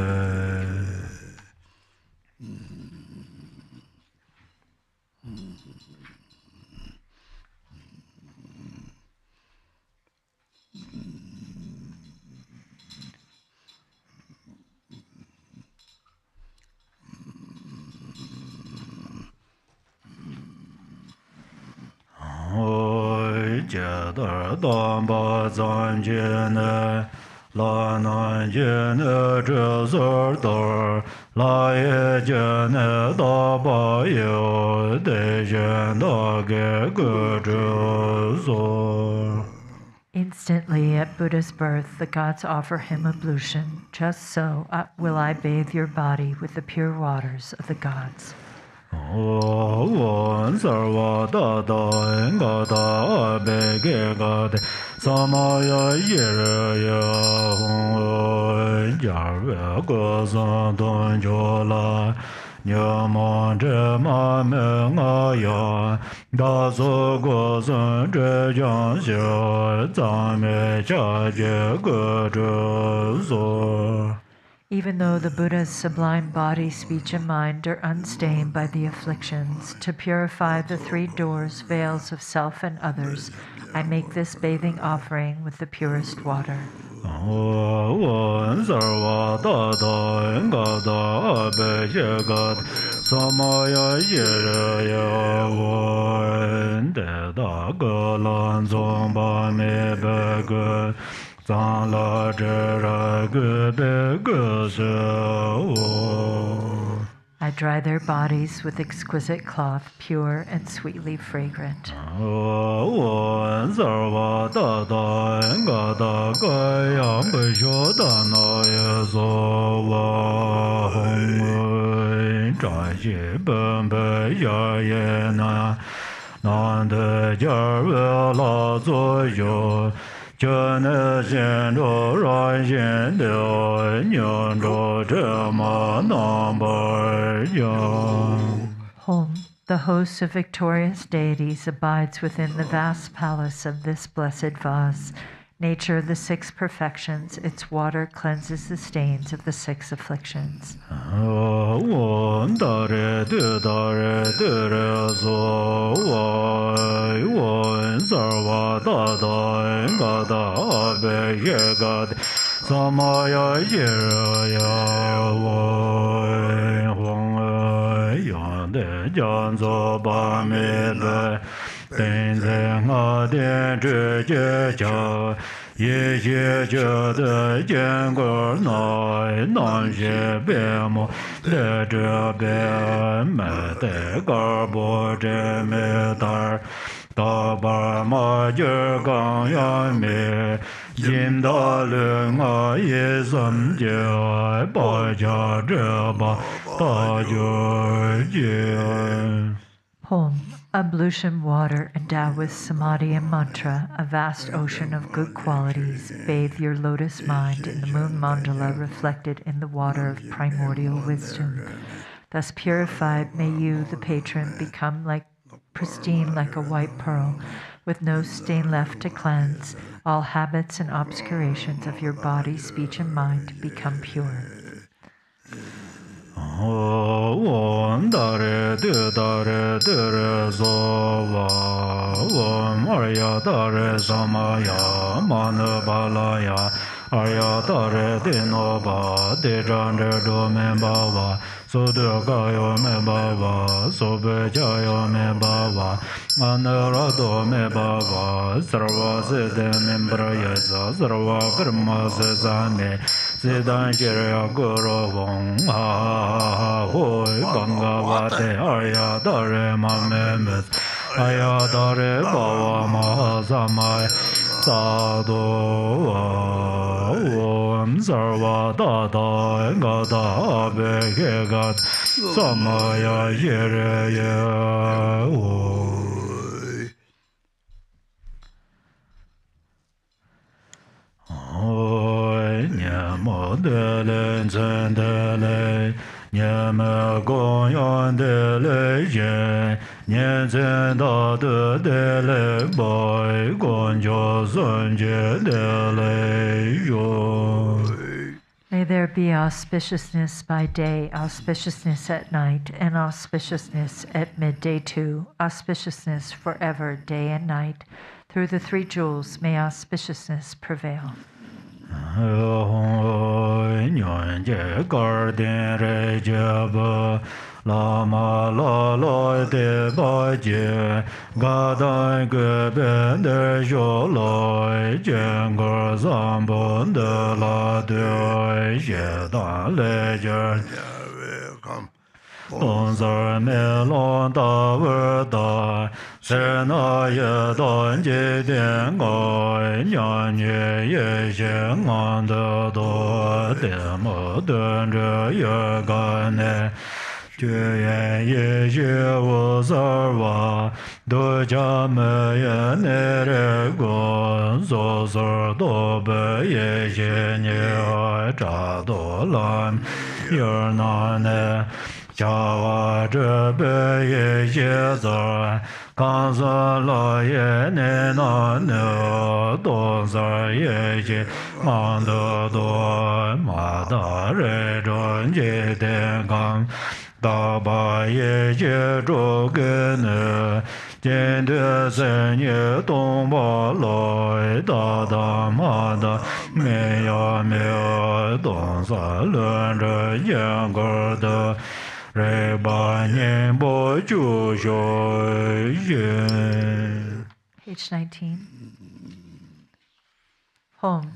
Oi, Jadar Damba Zanjene, La nan jene zhe dor, la ye jene da ba yo, de jen da ge ge zor. Instantly at Buddha's birth, the gods offer him ablution. Just so will I bathe your body with the pure waters of the gods. Wan sarva da da enga da be ge ga de samaya yere ya hong jar ve go zan don jo la nya ma zhe ma me nga ya da zo go zan zhe jiang xie zang me cha jie ge zhe zo. Even though the Buddha's sublime body, speech, and mind are unstained by the afflictions, to purify the three doors, veils of self and others, I make this bathing offering with the purest water. Wan sarva da da enga da be je ga samaya yere ya wan de da ge lan zong ba me be ge zang la zhe ra ge be ge se wo. I dry their bodies with exquisite cloth, pure and sweetly fragrant. Wan sarva da da enga da ge yang ge xiu da na ye zo wa hong zha xie ben be ya ye na nan de jia we la zo yo zhen ne xian zhou ran xian liu nian zhou zhe ma nan ba yang. Home, the host of victorious deities, abides within the vast palace of this blessed vase. Nature of the six perfections, its water cleanses the stains of the six afflictions. Wan da re zo wai wan sarva da da enga da be ye ga de samaya ye ya wai huang yang de jiang zo ba me de den zhen a dian zhi jie jiao ye xie zhe de jian ge nai nan xie bie mo le zhe bie me de ge bo zhe me dar da ba ma jie gang yan me jin da le nga ye sam jie ba jia zhe ba da jie jie. Home, ablution water endowed with samadhi and mantra, a vast ocean of good qualities. Bathe your lotus mind in the moon mandala reflected in the water of primordial wisdom. Thus purified, may you, the patron, become pristine like a white pearl, with no stain left to cleanse. All habits and obscurations of your body, speech, and mind become pure. Wan da re zo wa wan Aryatara samaya manbalaya Aryatara de no ba de jan do me ba wa so de ga yo me ba wa so be ja yo me ba wa anara do me ba wa sarva se de me bra ya za sarva karma se za me Siddhan Shirya Guru Vong Ha Hoi Ganga Vate Aryatara Mamemes Aryatara Bhava Mahasamaya Sadhu Om Sarva Tata Gata Abhegat Samaya Shirya Om Nyama dele dele nyama goyan dele yen nyen da dele boy gonjo sonje dele yo. May there be auspiciousness by day, auspiciousness at night, and auspiciousness at midday too, auspiciousness forever, day and night. Through the three jewels, may auspiciousness prevail. Garden Rinpoche Lama la la de ba je ga dan ge ben de jo lo jen go zambon de la de je da le je come. Don zar me lon da ver da se na ye don je den go yan ye ye je ngan de do de mo den je ye ga ne Jue yan ye je wo zar wa do ja me ye ne re go zo zar do be ye je ne ai cha do lan yer na ne Jawa zhe be ye ye zar kan za la ye ne na ne do zar ye ye man de do ma da re zhong je de gang da ba ye ye zhou ge ne jian de zhen ye dong ba lai da da ma da me ya me dong za lun zhe yan ge de Re ba nian bo ju xiu yin. Page 19. Home.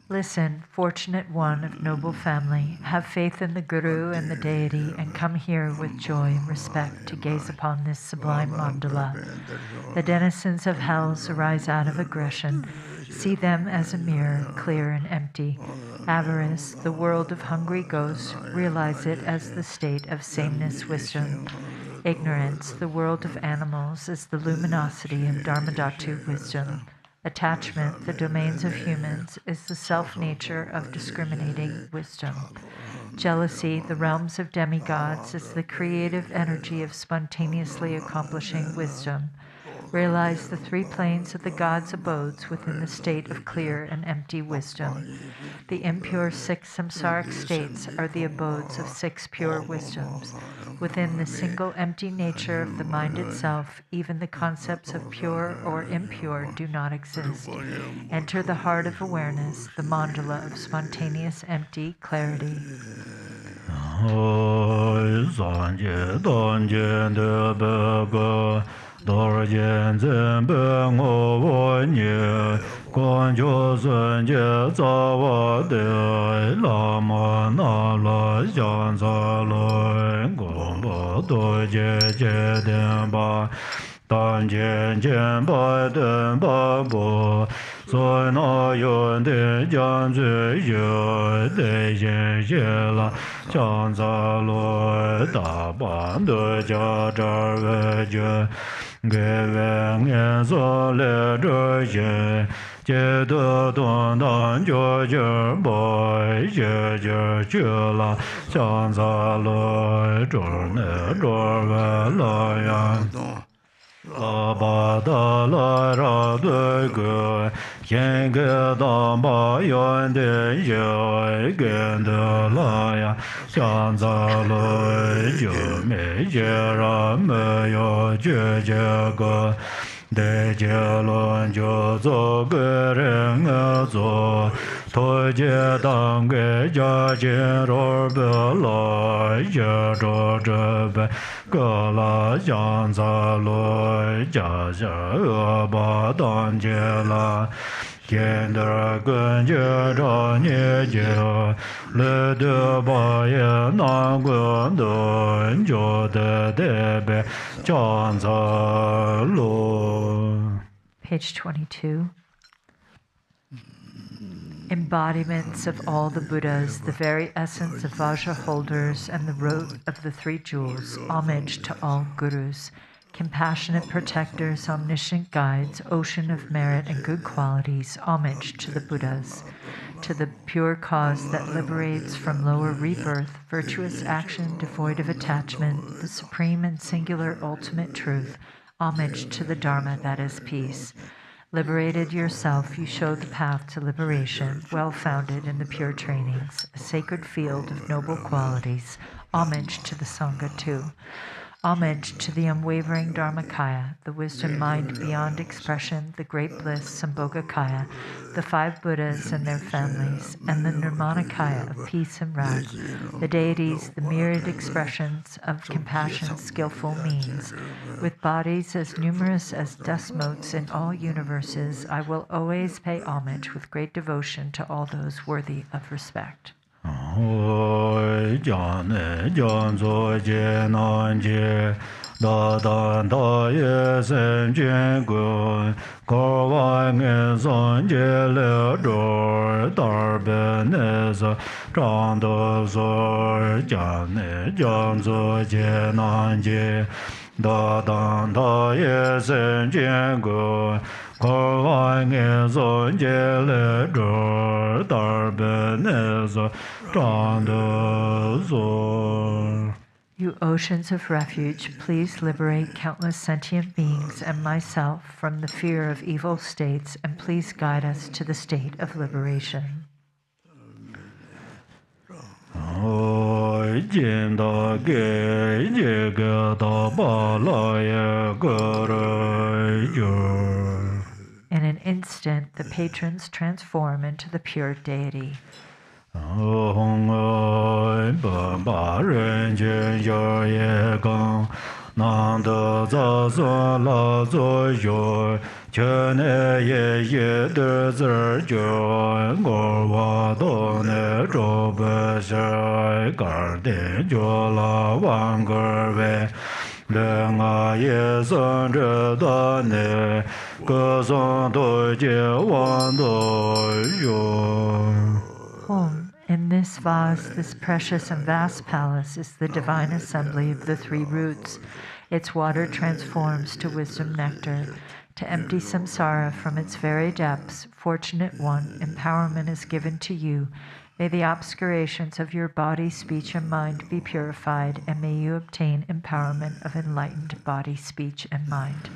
Listen, fortunate one of noble family, have faith in the Guru and the deity, and come here with joy and respect to gaze upon this sublime mandala. The denizens of hells arise out of aggression. See them as a mirror, clear and empty. Avarice, the world of hungry ghosts, realize it as the state of sameness wisdom. Ignorance, the world of animals, is the luminosity of Dharmadhatu wisdom. Attachment, the domains of humans, is the self-nature of discriminating wisdom. Jealousy, the realms of demigods, is the creative energy of spontaneously accomplishing wisdom. Realize the three planes of the gods' abodes within the state of clear and empty wisdom. The impure six samsaric states are the abodes of six pure wisdoms. Within the single empty nature of the mind itself, even the concepts of pure or impure do not exist. Enter the heart of awareness, the mandala of spontaneous empty clarity. Dor jian zhen be ngo wo nie, guan jiu zhen jie za wa de, la ma na la xiang za loi, gong bo do jie jie dian ba, dan jian jian ba den ba bo, zoi na yun de jiang zui yu, de yin jie la, xiang za loi, da ban de jia zha wei jue, ge wen ye zo le zhe ye, jie de duan dan jiu jie bai, jie jie jie la, xiang za loi, zhe ne zhe wei la yan. La ba da la ra de ge, xian ge dan ba yuan de ye, gen de la ya, xiang za loi, jiu me jie ra me yo jie jie ge, de jie luan jiu zo ge ren ge zo, to jie dang ge jia jie ro be la, jie zhe zhe be, ge la xiang za loi, jia jia e ba dan jie la, jian de gen jie zha nie jie, le de ba ye nan guan de, jiu de de be, jiang za loi. Page 22. Embodiments of all the Buddhas, the very essence of Vajra holders and the root of the three jewels, homage to all Gurus, compassionate protectors, omniscient guides, ocean of merit and good qualities, homage to the Buddhas, to the pure cause that liberates from lower rebirth, virtuous action devoid of attachment, the supreme and singular ultimate truth, homage to the Dharma that is peace. Liberated yourself, you show the path to liberation, well-founded in the pure trainings, a sacred field of noble qualities, homage to the Sangha too. Homage to the unwavering Dharmakaya, the wisdom mind beyond expression, the great bliss Sambhogakaya, the 5 Buddhas and their families, and the Nirmanakaya of peace and rest, the deities, the myriad expressions of compassion, skillful means. With bodies as numerous as dust motes in all universes, I will always pay homage with great devotion to all those worthy of respect. Da da da ye sen jen gu ko wa nge son je le do dar be ne za zhang de zo jia ne jiang zo jie nan jie da da da ye sen jen gu ko wa nge son je le do dar be ne za zhang de zo. You oceans of refuge, please liberate countless sentient beings and myself from the fear of evil states, and please guide us to the state of liberation. In an instant, the patrons transform into the pure deity. Home, in this vase, this precious and vast palace, is the divine assembly of the 3 roots. Its water transforms to wisdom nectar. To empty samsara from its very depths, fortunate one, empowerment is given to you. May the obscurations of your body, speech, and mind be purified, and may you obtain empowerment of enlightened body, speech, and mind.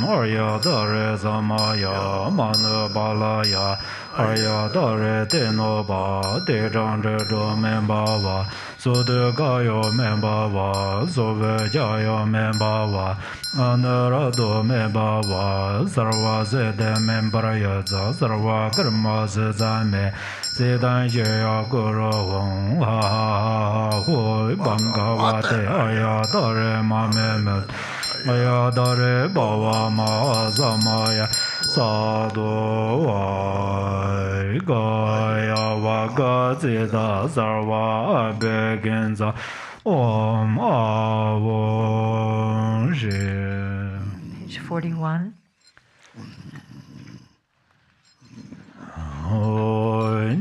Aryatara Zamaya Mandala Aryatara Tenoba Tejandra Membawa Sudagayo Membawa Sovajayo Membawa Anarado Membawa Sarva Zede Membrayaza Sarva Karma Zame Zedan Jaya Guru Hong Ha Hui Bangavate Aryatara Mamemet Aryatara Bava Ma Zamaya Sadhu Vai Gaya Vaga Zida Sarva Beginza Om Avon Page 41.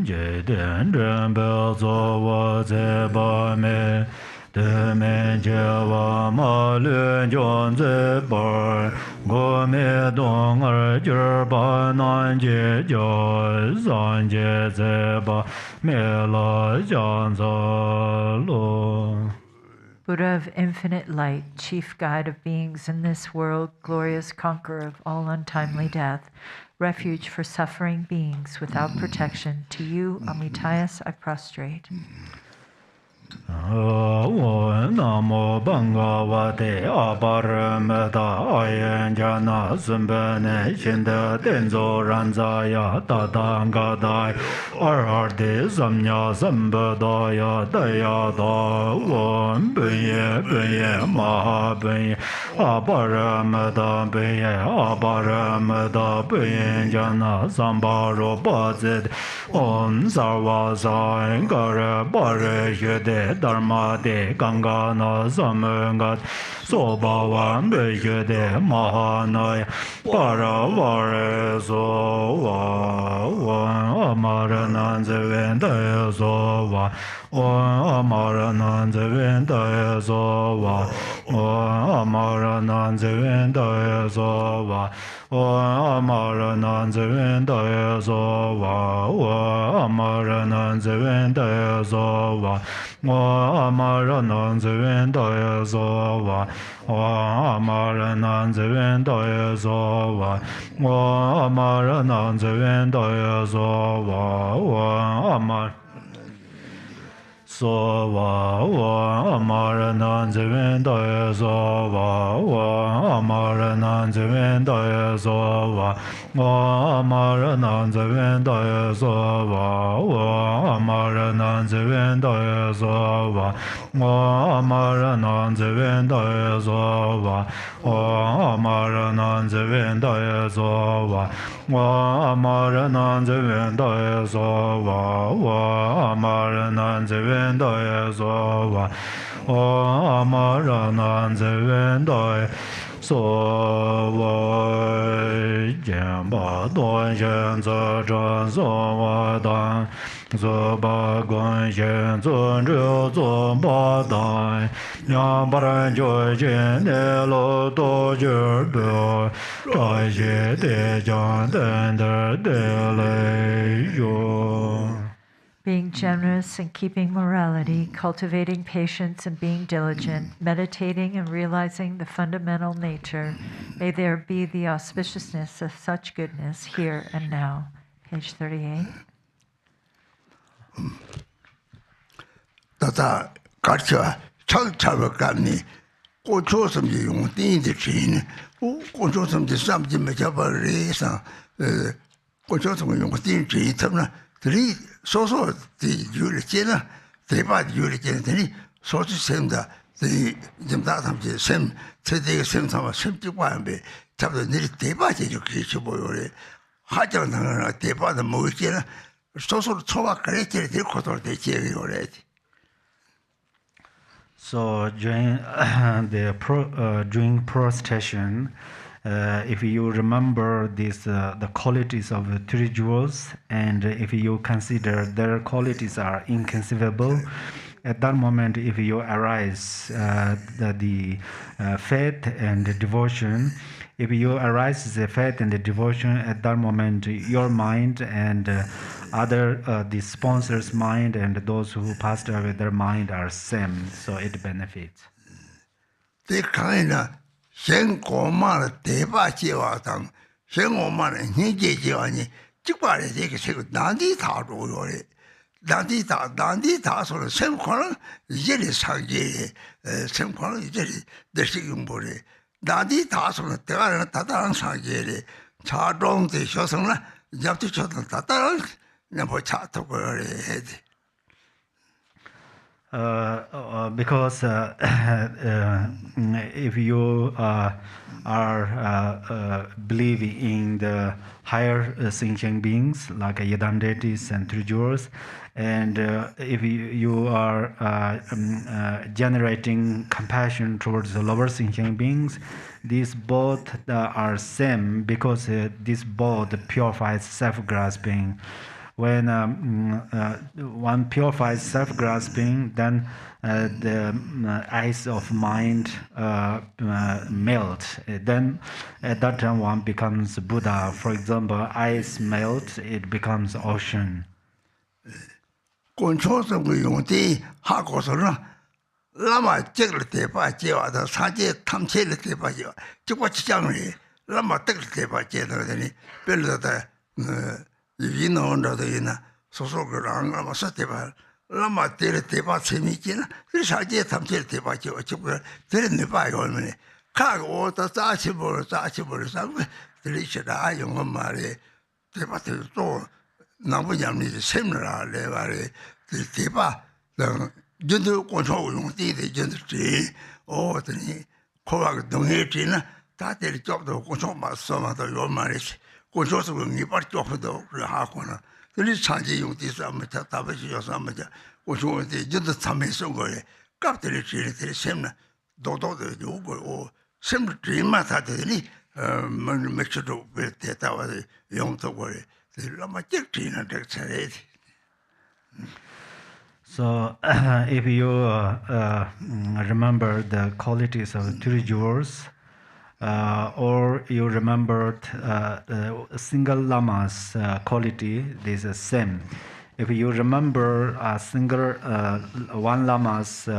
Je den den be zo wo ze ba me de me je wa ma le jian ze ba go me dong er je ba nan je jiao zan je ze ba me la jian za lo. Buddha of infinite light, chief guide of beings in this world, glorious conqueror of all untimely death, refuge for suffering beings without protection, to you, Amitayus, I prostrate. Namo Bhagavate Aparamita Ayanjana Sumbane Shinda Tenzo Ranzaya Tatangadai Arhati Samnya Sambadaya Dayada Om Bunye Bunye Maha Bunye Aparamita Bunye Aparamita Bunyanjana Sambaro Bhazit Om Sarva Sankara Pare Yede Dharma de Ganga na Samangat Sobavan Bejede Mahanaya Paravare Sova Amarananzavendaya Sova Amarananzavendaya Sova Amarananzavendaya Sova wa amara nan zewen da so wa amara nan zewen da so wa amara nan zewen da so wa amara nan zewen da so wa amara nan zewen da so wa amara so wa amara nan zewen da so wa amara nan zewen da so wa amara nan zewen da so wa amara nan zewen da so wa amara nan zewen da so wa amara nan zewen da so wa amara nan zewen da so wa amara nan zewen da so wa amara nan zewen da so wa jian ba duan xian zi zhen so wa dan zo ba guan xian zun zhu zo ba dan yang ba ran jiu jian de lo do jiu de zai xie de jiang dan de de lei yu. Being generous and keeping morality, cultivating patience and being diligent, meditating and realizing the fundamental nature, may there be the auspiciousness of such goodness here and now. Page 38. Tata karcha chak chaba kamni kocho samji yung ting di chin kocho samji samji me chaba re sang kocho samji yung ting chin tamna tari soso di yuli chena deba di yuli chena tari soso semda tari jimda samji sem tsedega sem sama sem chikwa yambe chabda niri deba che yu ki chibo yore hachang tanga deba da mo chena soso choba kare chene tari kotor de chega yore. So during during prostration, if you remember the qualities of the three jewels, and if you consider their qualities are inconceivable, at that moment, if you arise the faith and the devotion, if you arise the faith and the devotion, at that moment, your mind and other the sponsor's mind and those who passed away, their mind are same, so it benefits. The kind of Shen Goma Deba Jiwatang, Shen Goma Niji Jiwani, Jibari take Nandi Taro Yori, Nandi Ta sort of same color, Jelly Sangi, same color, Jelly, the Shigum Bori, Nandi Ta sort of Tataran Sangi, Chardong the Shosana, Japti Tataran. Because if you are believing in the higher sentient beings like Yadam deities and three jewels, and if you are generating compassion towards the lower sentient beings, these both are same because this both purifies self-grasping. When one purifies self-grasping, then the ice of mind melt. Then at that time one becomes Buddha. For example, ice melts, it becomes ocean. Lama Jiggle Tepa Jeva, the Saje Tamchel Tepa Jeva, Chikwachangri, Lama Tek Tepa Jeva, build the Vino under the Ina, Sosogram, Lama Sateva, Lama Tere Tepa Semichina, the Saje Tamchel Tepa Jeva, Chipper, Tere Nepa Golmani, Cargo, the Tachibur, the Richard I, young Mary, Tepa to Nabuyam is similar, the Tepa, the Jundu control yung ti de jundu ti o tani kowa dong he ti na ta de job do control ma so ma do yo ma ri control so ni par job do ha ko na de cha ji yung ti sa ma ta ta ba ji yo sa ma ja control de jundu sam me so go le kap de ti de sem na do de yo go o sem ti ma ta de ni me chu do be te ta wa de yung to go le de la ma ji ti na de cha re. So, if you remember the qualities of three jewels, or you remembered single Lama's quality, this is same. If you remember a single one Lama's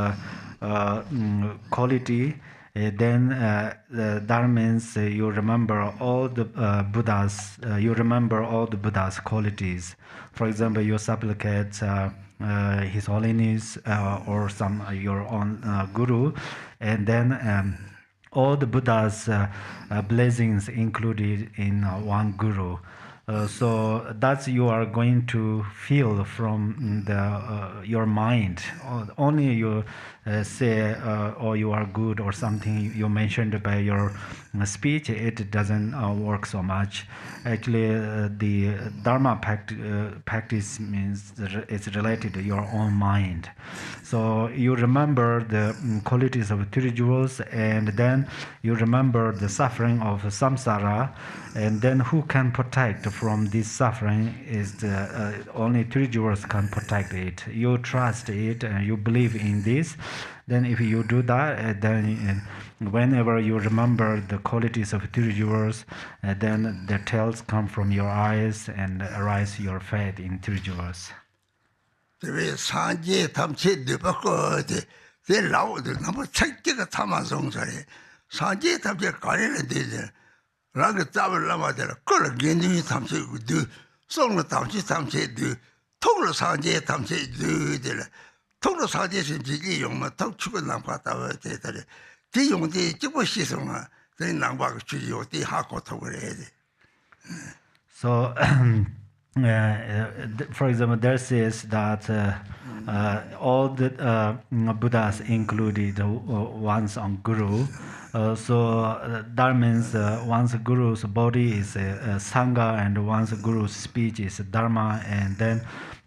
quality, then that means you remember all the Buddhas. You remember all the Buddha's qualities. For example, you supplicate His Holiness or some your own guru, and then all the Buddha's blessings included in one guru. So that's you are going to feel from your mind. Only you say or you are good or something you mentioned by your speech, it doesn't work so much. Actually, the Dharma practice means it's related to your own mind. So you remember the qualities of three jewels, and then you remember the suffering of samsara, and then who can protect from this suffering is the only three jewels can protect it. You trust it and you believe in this. Then if you do that, then whenever you remember the qualities of three jewels, then the tails come from your eyes and arise your faith in three jewels. 산지에 담체 되바거데 제 라오도 너무 책기가 참아송사래 산지에 담체 가리는 되제 라그 잡을 라마들 그걸 견디미 담체 그 송로 담체 통로 산지에 담체 되들 통로 산지에 지기 용마 턱추고 남바다 되들 디 용디 찍고 시송아 되 남바가 주요 디 하고 통을 해야 돼. So for example, there says that all the Buddhas included one's on guru. So that means one's guru's body is Sangha and one's guru's speech is Dharma, and then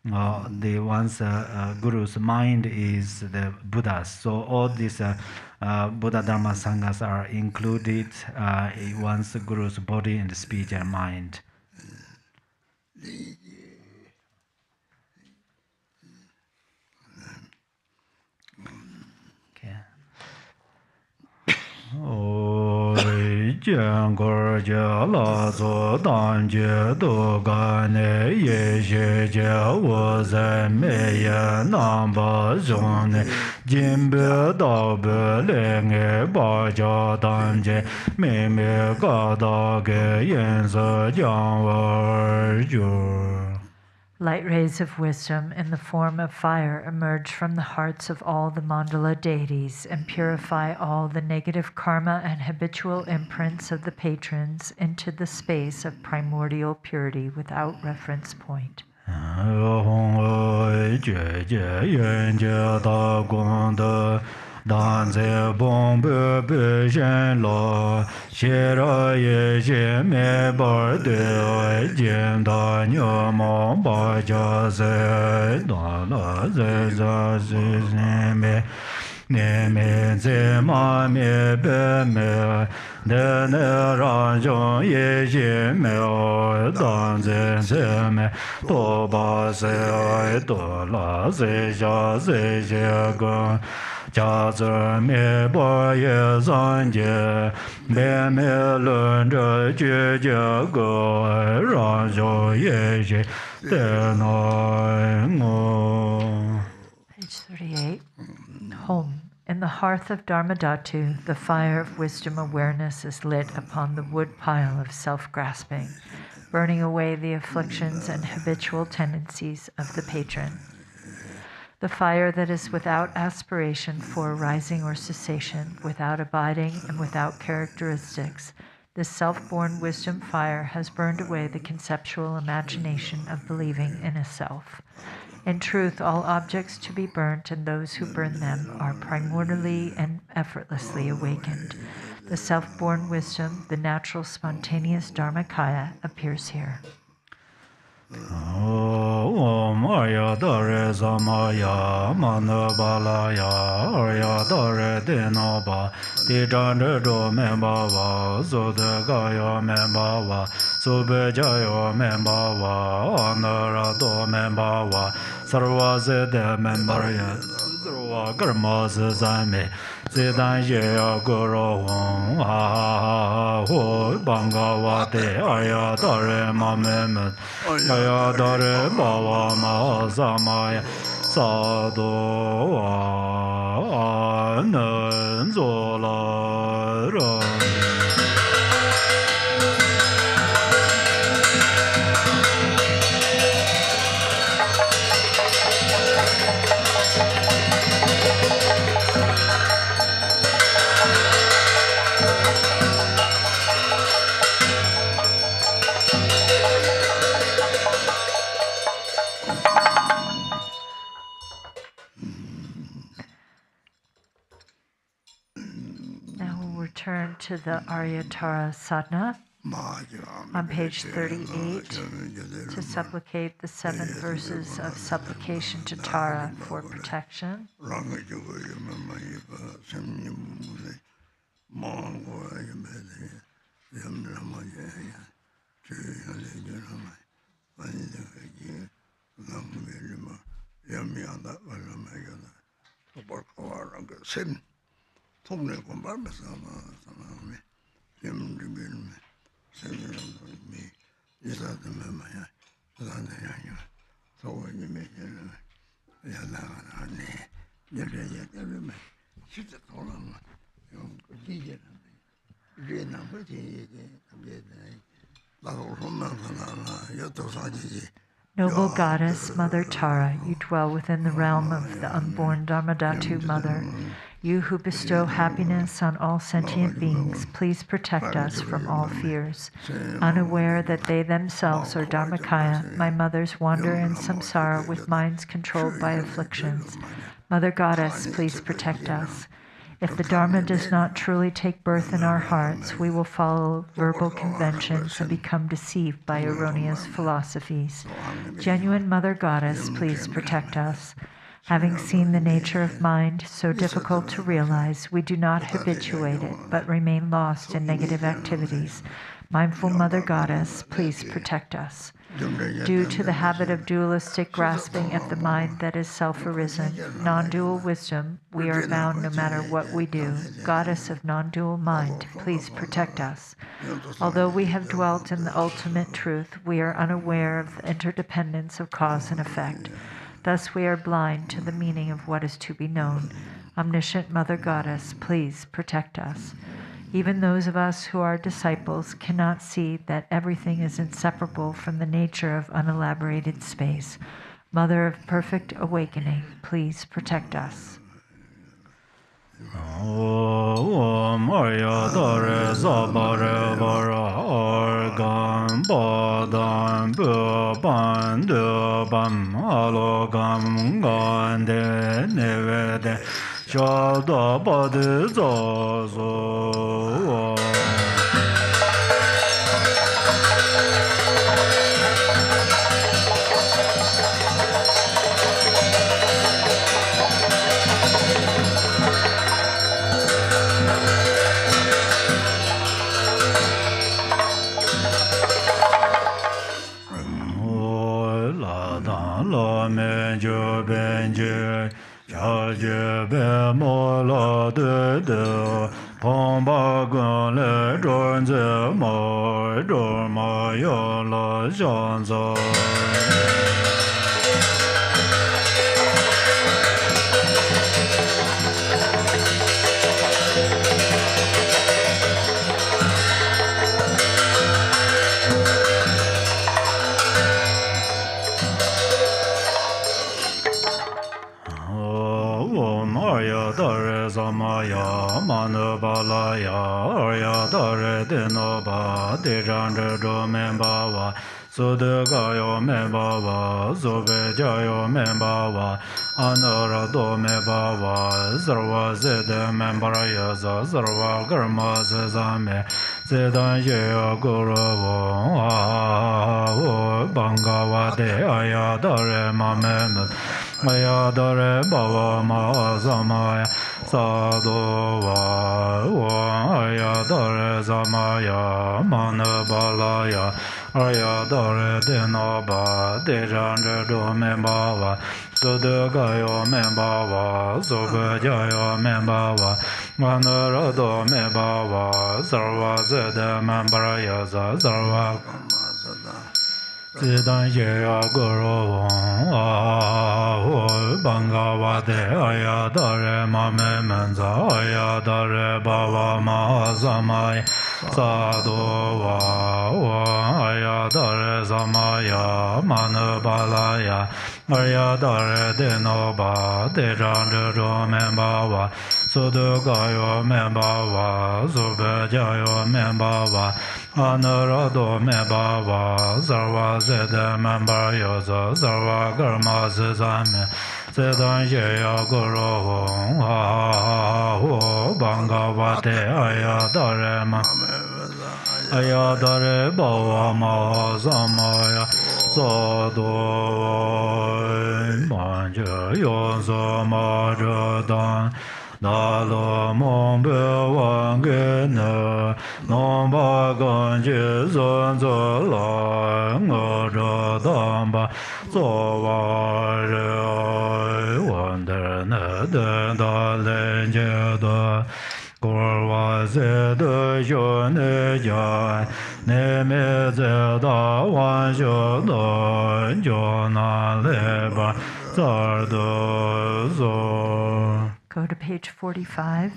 the one's guru's mind is the Buddhas. So all these Buddha Dharma Sanghas are included in one's guru's body and speech and mind. Oi jangor jala zo dan je do ga ne ye je je wo zai me ya nam ba zhong ne jin be da be le nge ba ja dan je me me ga da ge yen zo jiang wa ju. Light rays of wisdom in the form of fire emerge from the hearts of all the Mandala deities and purify all the negative karma and habitual imprints of the patrons into the space of primordial purity without reference point. Dan ze bong be be zhen lo xie ra ye xie me bar de jian da nyo mo ba ja ze da la ze za ze me ne me ze ma me be me de ne ra zhong ye xie me o dan ze ze me to ba ze to la ze ja ze xie ge家子灭波也三界，灭灭轮着觉觉个，让就也是得来我。 Page 38. Home. In the hearth of Dharmadhatu, the fire of wisdom awareness is lit upon the wood pile of self-grasping, burning away the afflictions and habitual tendencies of the patron. The fire that is without aspiration for arising or cessation, without abiding and without characteristics, this self-born wisdom fire has burned away the conceptual imagination of believing in a self. In truth, all objects to be burnt and those who burn them are primordially and effortlessly awakened. The self-born wisdom, the natural spontaneous Dharmakaya, appears here. Om Aryatara Samaya Mandala Aryatara Denaba Didanda Do Membawa Zodagaya Membawa Subejaya Membawa Anara Do Membawa Sarvaze de Membarya Sarva Karmas Zame Zedan Jaya Guru Hum Ha Ho Bangavate Aryatara Mamemet Aryatara Bhava Mahasamaya Sadhu Ananzola Turn to the Aryatara Sadhana on page 38 to supplicate the 7 verses of supplication to Tara for protection. 통내 공부하면서 사람이 염두비는 생명이 이사되면 말이야. 그다음에 소원님이 연락하네. 연락하면 진짜 돌아오면 좀 기계는 이제는 뭐지 이게 나도 혼나서 여도 사지지. Noble Goddess, Mother Tara, you dwell within the realm of the unborn Dharmadhatu Mother. You who bestow happiness on all sentient beings, please protect us from all fears. Unaware that they themselves are Dharmakaya, my mothers wander in samsara with minds controlled by afflictions. Mother Goddess, please protect us. If the Dharma does not truly take birth in our hearts, we will follow verbal conventions and become deceived by erroneous philosophies. Genuine Mother Goddess, please protect us. Having seen the nature of mind, so difficult to realize, we do not habituate it, but remain lost in negative activities. Mindful Mother Goddess, please protect us. Due to the habit of dualistic grasping of the mind that is self-arisen, non-dual wisdom, we are bound no matter what we do. Goddess of non-dual mind, please protect us. Although we have dwelt in the ultimate truth, we are unaware of the interdependence of cause and effect. Thus we are blind to the meaning of what is to be known. Omniscient Mother Goddess, please protect us. Even those of us who are disciples cannot see that everything is inseparable from the nature of unelaborated space. Mother of perfect awakening, please protect us. Om Aryatara Zambala Organ Bodam Buban Dubam Alogam Gande Nevede Shada Badi Zazo Samaya Manabalaya Aryatara Denoba Dejandra Membawa Sudagayo Membawa Zobejayo Membawa Anarado Membawa Zarwa Zede Membaraya Zarwa Garma Zezame Zedan Jaya Guru Bangavate Ayadare Mamemet Ayadare Bhava Mahasamaya Sadhu Ayadare Samaya Manabalaya Aryatara Denoba Dejandra Membawa Sudagayo Membawa Zobejayo Membawa Manarado me baba sarva zede membraya sarva Zidan Jaya Guru Bangavade Aryatara Mame Menza Aryatara Baba Mahazamaya Sadova Aryatara Samaya Manubalaya Aryatara Denoba Dejandro Membava Sudugayo Membava Subejayo Membava Anurado Membava Sarva Zede Member Yosa Sarva Karma Zizame Zedan Jaya Guru Bangavate Aryatara Aryatara Bava Mahazamaya Sadhu Manja Yosa Majadan Dalo Mombe Wangena Nomba Ganji Zanzala Ngoja Damba Zovare Wonder Nede Dalenjeda Gorwa Zede Joneja Neme Zeda Wanjoda Jona Leba Zardo Zor Go to page 45.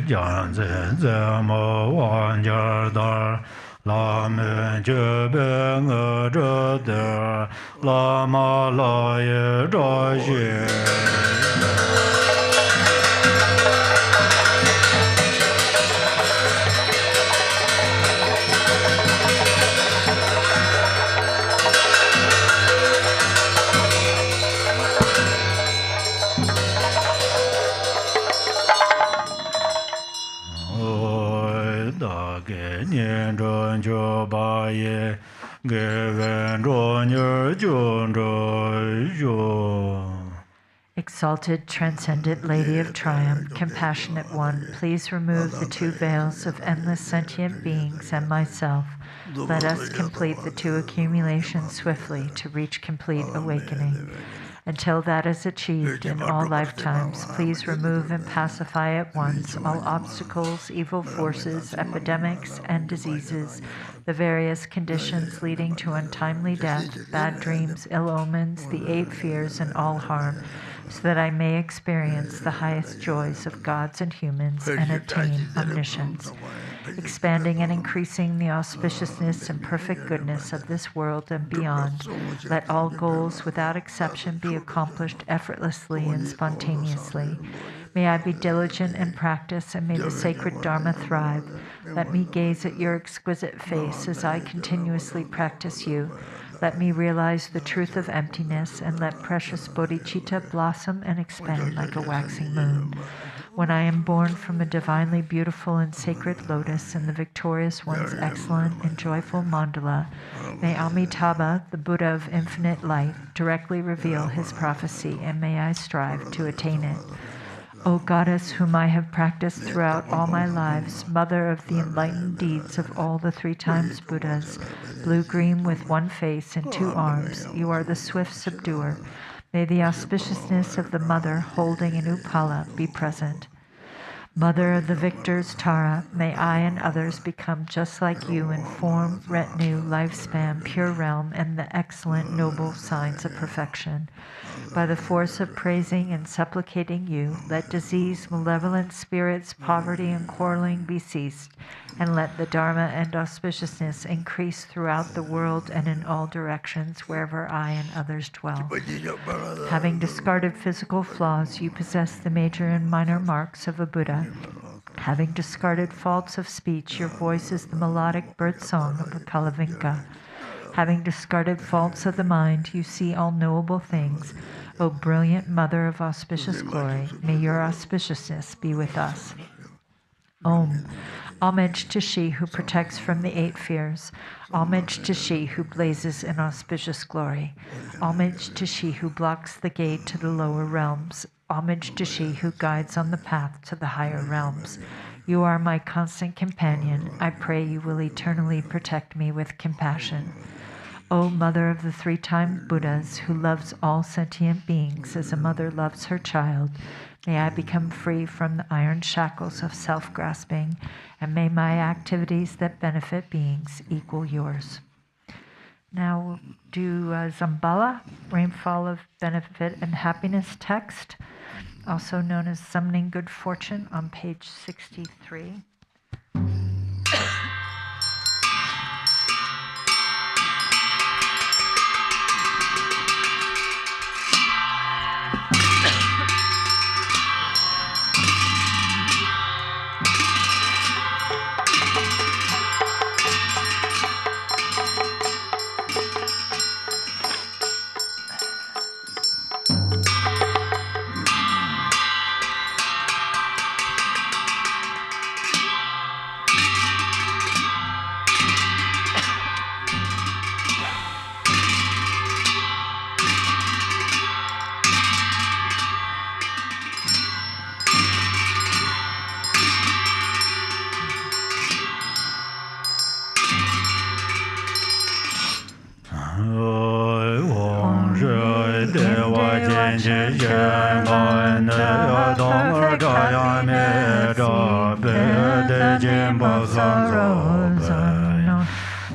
Janzen Zemo Wanjardar Lame Jebeng Joder Lama Laye Joshi Exalted, transcendent Lady of Triumph, compassionate one, please remove the two veils of endless sentient beings and myself. Let us complete the two accumulations swiftly to reach complete awakening. Until that is achieved in all lifetimes, please remove and pacify at once all obstacles, evil forces, epidemics, and diseases, the various conditions leading to untimely death, bad dreams, ill omens, the 8 fears, and all harm, so that I may experience the highest joys of gods and humans and attain omniscience. Expanding and increasing the auspiciousness and perfect goodness of this world and beyond, let all goals without exception be accomplished effortlessly and spontaneously. May I be diligent in practice, and may the sacred Dharma thrive. Let me gaze at your exquisite face as I continuously practice you. Let me realize the truth of emptiness, and let precious bodhicitta blossom and expand like a waxing moon. When I am born from a divinely beautiful and sacred lotus in the victorious one's excellent and joyful mandala, may Amitabha, the Buddha of infinite light, directly reveal his prophecy, and may I strive to attain it. O Goddess, whom I have practiced throughout all my lives, Mother of the enlightened deeds of all the 3 times Buddhas, blue-green with 1 face and 2 arms, you are the swift subduer. May the auspiciousness of the Mother holding an upala be present. Mother of the victors, Tara, may I and others become just like you in form, retinue, lifespan, pure realm, and the excellent noble signs of perfection. By the force of praising and supplicating you, let disease, malevolent spirits, poverty, and quarreling be ceased, and let the Dharma and auspiciousness increase throughout the world and in all directions wherever I and others dwell. Having discarded physical flaws, you possess the major and minor marks of a Buddha. Having discarded faults of speech, your voice is the melodic bird song of the Kalavinka. Having discarded faults of the mind, you see all knowable things. O brilliant Mother of auspicious glory, may your auspiciousness be with us. Om. Homage to she who protects from the 8 fears. Homage to she who blazes in auspicious glory. Homage to she who blocks the gate to the lower realms. Homage to she who guides on the path to the higher realms. You are my constant companion. I pray you will eternally protect me with compassion. O Mother of the three-time Buddhas, who loves all sentient beings as a mother loves her child, may I become free from the iron shackles of self-grasping, and may my activities that benefit beings equal yours. Now we'll do Zambala, Rainfall of Benefit and Happiness text, also known as Summoning Good Fortune, on page 63.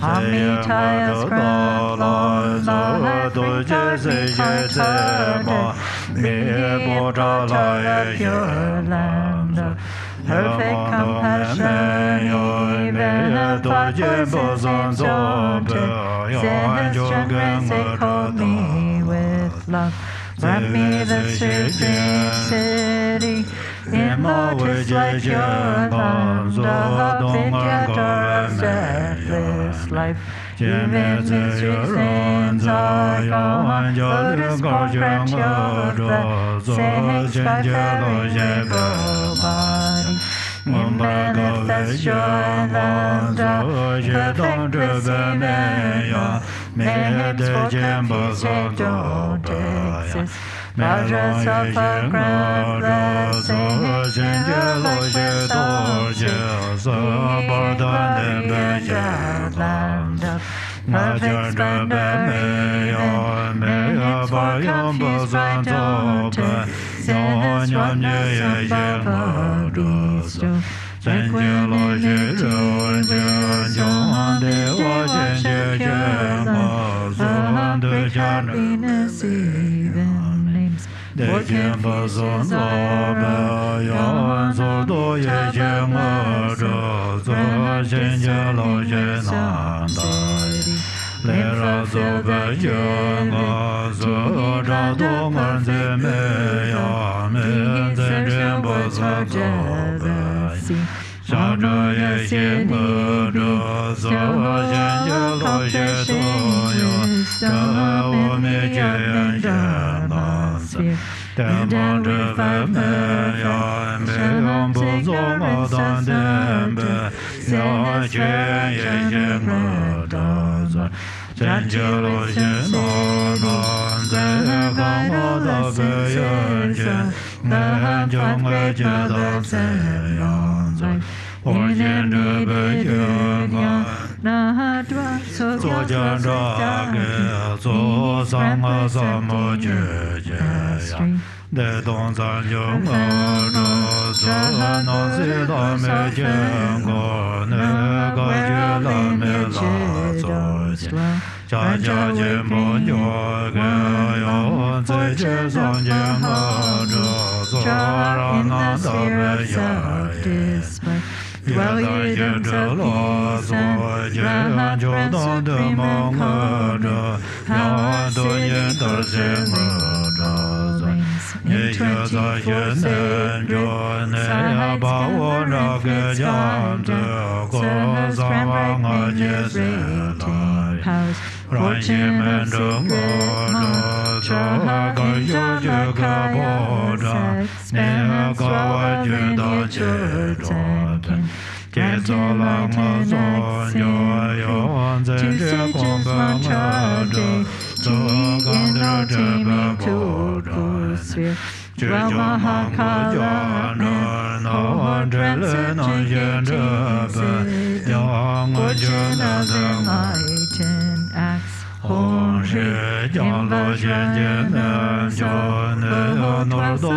Amitayus grant long life, the pure land of perfect compassion, even thought possessions they call me with love. Grant me the supreme city, in lotus like your land of Aryatara, deathless life. Even these reasons are gone, lotus born grant your blessings by fairy rainbow body. In manifest joy, land of perfect bliss, even may henceforth confused don't exist. Vajra Safa grant blessings, like land of perfect splendor, even may henceforth confused by don't exist. Since one knows above these two, equanimity, perfect happiness, even names. What confuses our mind, let us obey de don san yo ma za na se da me jen go ne ga ju la me la zo cha cha je mo yo ge yo ze je san je ma zo ra na da me ya dwell ye in peace and Rahat Prince Supreme and Conqueror, how do ye reigns in 24 sacred silence and perfect serves grand vibrating powers. Fortune and secret mantra, Jangchok, experiments while lineage and kin. Granted enlightenment accent, 2 stages mantra a day, GBI Lamas to sphere. Dwell Mahakala, cohort transition, fortune of enlightened acts. Janglo Jen Jon Nordo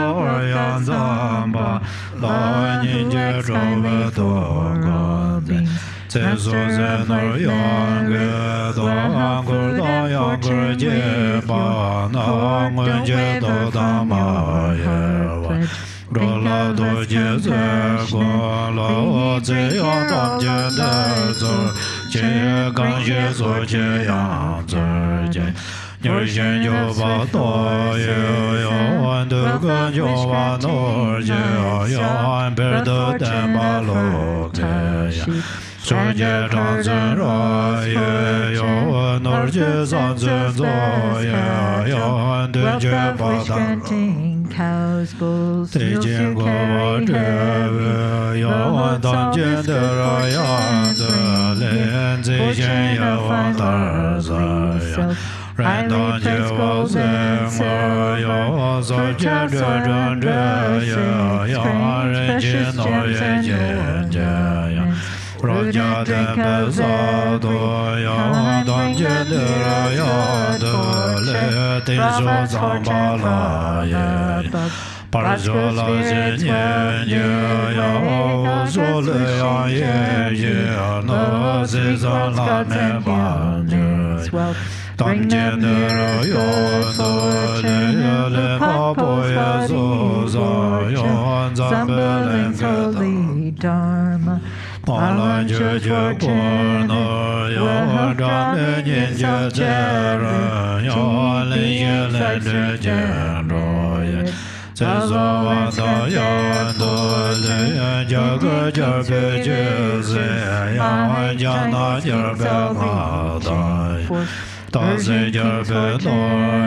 Yan Zamba La Ninja Jova Toga Ceso Zenor Yang Angur Da Yangur Jeba Nangun Jedo Dama Yewa Rola Do Jeze Go La Ze Yang Dam Jede Zur Che Gang Je Zur Che Yang Zur Je Nhur Shen Jo Ba To Ye Yon Du Gun Jo Ba Nor Je Yon Per Du Den Ba Lo Te Ya So Je Zhang Zhen Ra Ye Yon Nor Je Zang Zhen Zo Ye Yon Du Je Ba Dang Cows, bulls, mules Jian who Guo carry Zhe hay, Yon Dang Jian De Ra Yan De Lin Zi Xian Ye Wang Dar Za Ya Ren Dang Jie Wa Zeng Ma Yo Sa Jie Zhe Zhen Zhe Ye Yan Ren Jin Nor Ye Jie Jie Ya Ra Jia Den Pe Sa Do Yan Dang Jian De Ra Ya De Le Ti Su Zambala Ye Parjo La Zhen Ye Ye Ya Wo Su Le Ya Ye Ye Na Zi Zan La Me Ban Je Tam Jian De Ra Ya Do Le Le Pa Po Ye Su Za Yan Zambala holy Dharma. Pa La Je Je Po Na Ya Dra Me Nyen Je Je Ra Ya Le Ye Le De Je Ro Ye Ce Zo Wa Da Ya Do Le Ja Ge Ja Pe Je Se Ya Ja Na Ja Pe Ma Da Da Se Ja Pe Do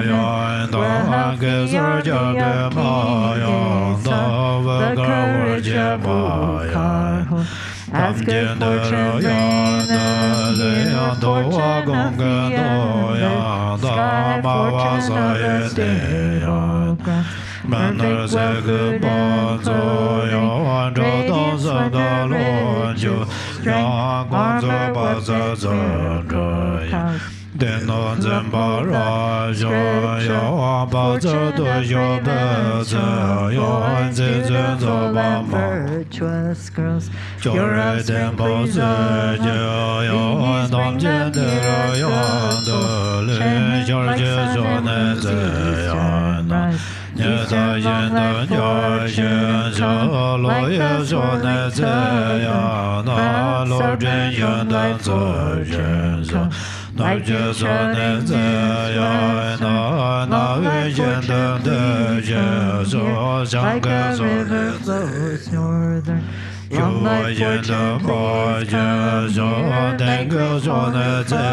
Ya Da Ge Zor Ja Pe Ma Ya Da Ve Ga Wa Je Ma Ya Tam Jian De Ra Ya Da Le Ya Do Wa Gong Ge Do Ya Da Ma Wa Sa Ye De Ya Man Der Se Ge Ba Zo Ya Zhou Dong Se Da Lo Ju Ya Guang Zo Ba Za Za Zhe Ya Den Non Zen Ba Ra Zhou Ya Ba Zo Do Yo Be Ze Ya Zi Zen Zo Ba Ma Virtuous girls, Jiu Rei Den Bo Zi Jie Ya Dam Jian De Ra Ya De Le Xiao Jie Zhuo Ne Zi Ya Na Nye Da Yin De Ya Xin Zhe Lo Ye Zhuo Ne Zi Ya Na Lo Zhen Yin De Zi Yin Zhe Na Jie Zhuo Ne Zi Ya Na Na Yu Yin De De Jie Zhuo Xiang like Ge a Zhuo Ne river Zi flows northern. Yu Yin De Ba Jie Zhuo Den Ge Zhuo Ne Zi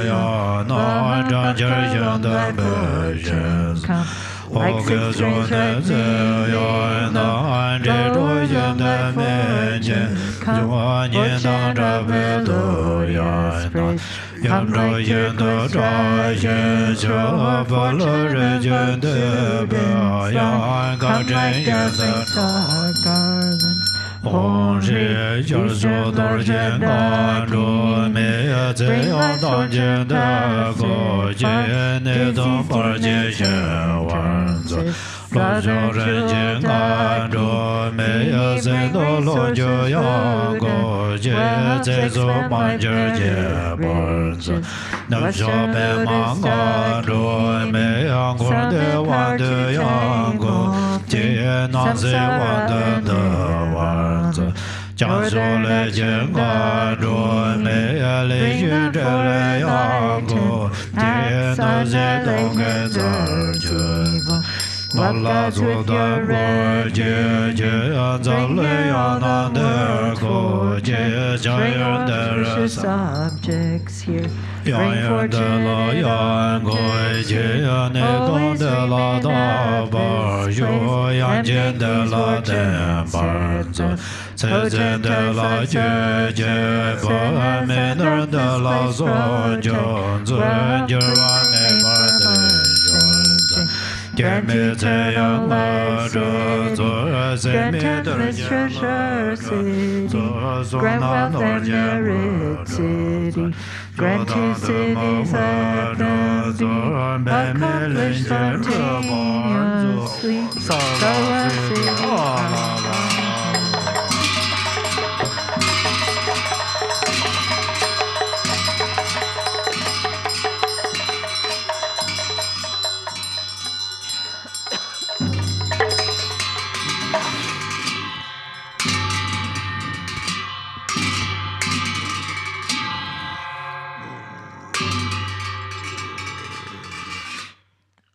Ya Na Zhang Jie Yin De Be Yin Zi Like Ge six Zhuo strange Ne red Zi Ya Na Zhe Zhuo Yin De Me Jin Zhuo Yin Dang Zhe Be Do Ya Na Yan Zhuo Yin De Zha Yin Xue Ba Le Re Jin De Be Yan Ga Zhen Yin De garlands. Hong Shi Jiao Zhuo Dou Jian Gan Zhuo Me Ye Zi Yang Dang Jian De Go Jie Ne Dong Ba Jie Xue Wan Zi Lo Xiao Ren Jian Gan Zhuo Me Ye Zi Do Lo Jiu Yang Go Jie Zi Zu Man Jie Jie Ban Zi Nam Xiao Bei Man Gan Zhuo Me Yang Guan De Wan De Yang Go Jie Nan Zi Wan De De Wan Jiang Shu Le Jian Gan Zhuo Me Ye Le Xun Zhe Le Yang Gu Jie Na Zi Dong Ge Zar Jun Ma La Zu Dan Guo Jie Jie Yan Zang Le Yang Nan De Gu Jie Jiang Yan De Re Sa Objects here. Yang Yan De La Yang Gu Jie Yan Ne Gong De La Da Ba Yu Yang Jian De La Den Ban Zi Cai Zhen De La Jie Jie Ba Me Ner De La Zong Jiong Zhen Jie Wa Me Ba De Yun Zhen Jie Me Cai Yang Ma Zhe Zu Se Me De treasure city, grant wealth and merit city, grant two cities let them be, accomplished spontaneously.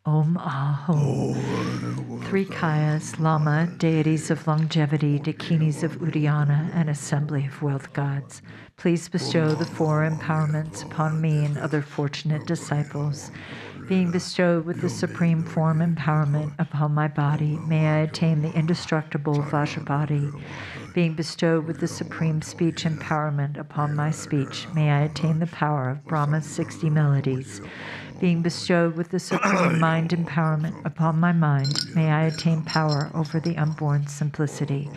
Om Aho. Three Kayas, Lama, deities of longevity, dakinis of Uddiyana, and assembly of wealth gods, please bestow the four empowerments upon me and other fortunate disciples. Being bestowed with the supreme form empowerment upon my body, may I attain the indestructible Vajrabody. Being bestowed with the supreme speech empowerment upon my speech, may I attain the power of Brahma's 60 melodies. Being bestowed with the supreme mind empowerment upon my mind, may I attain power over the unborn simplicity.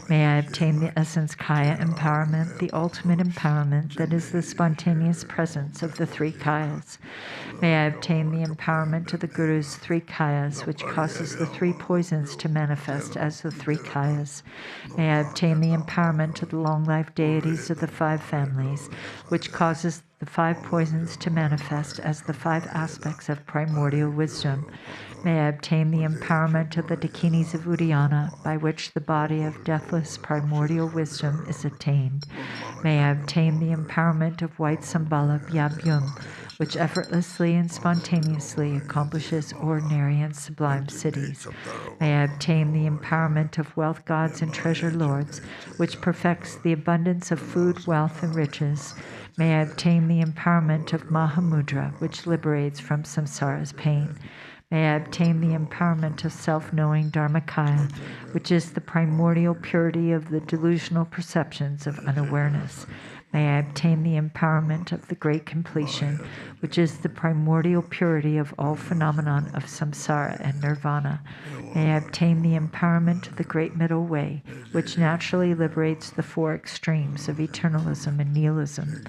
May I obtain the essence Kaya empowerment, the ultimate empowerment that is the spontaneous presence of the three Kayas. May I obtain the empowerment of the Guru's three Kayas, which causes the three poisons to manifest as the three Kayas. May I obtain the empowerment of the long-life deities of the five families, which causes the five poisons to manifest as the five aspects of primordial wisdom. May I obtain the empowerment of the dakinis of Uddiyana, by which the body of deathless primordial wisdom is attained. May I obtain the empowerment of white Zambala Byabyum, which effortlessly and spontaneously accomplishes ordinary and sublime cities. May I obtain the empowerment of wealth gods and treasure lords, which perfects the abundance of food, wealth, and riches. May I obtain the empowerment of Mahamudra, which liberates from samsara's pain. May I obtain the empowerment of self-knowing Dharmakaya, which is the primordial purity of the delusional perceptions of unawareness. May I obtain the empowerment of the great completion, which is the primordial purity of all phenomenon of samsara and nirvana. May I obtain the empowerment of the great middle way, which naturally liberates the four extremes of eternalism and nihilism.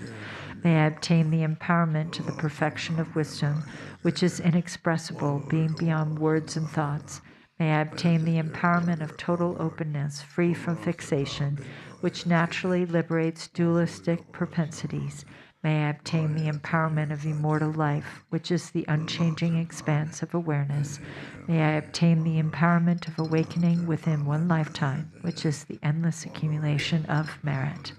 May I obtain the empowerment of the perfection of wisdom, which is inexpressible, being beyond words and thoughts. May I obtain the empowerment of total openness, free from fixation, which naturally liberates dualistic propensities. May I obtain the empowerment of immortal life, which is the unchanging expanse of awareness. May I obtain the empowerment of awakening within one lifetime, which is the endless accumulation of merit.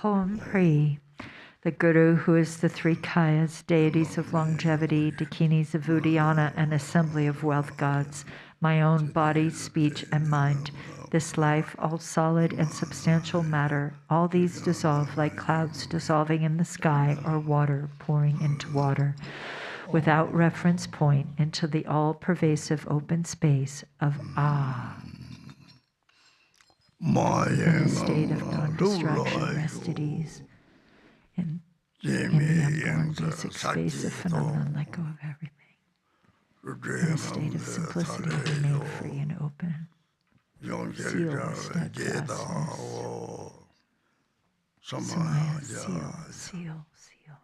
Hom Hri, the Guru who is the three Kayas, deities of longevity, dakinis of Uddiyana, and assembly of wealth gods, my own body, speech, and mind, this life, all solid and substantial matter, all these dissolve like clouds dissolving in the sky or water pouring into water, without reference point into the all-pervasive open space of in a state of non-distraction, rest at ease, in the unborn basic space of phenomenon, let go of everything. In a state of simplicity, remain free and open. Seal, steadfastness. Samaya, seal, seal, seal.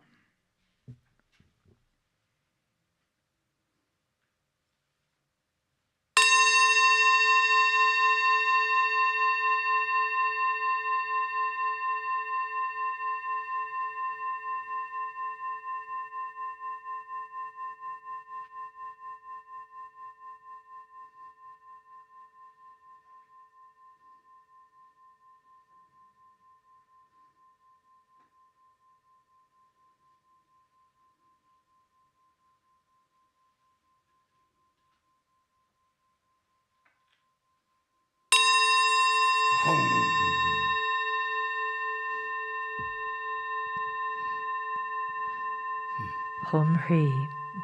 Hom Hri,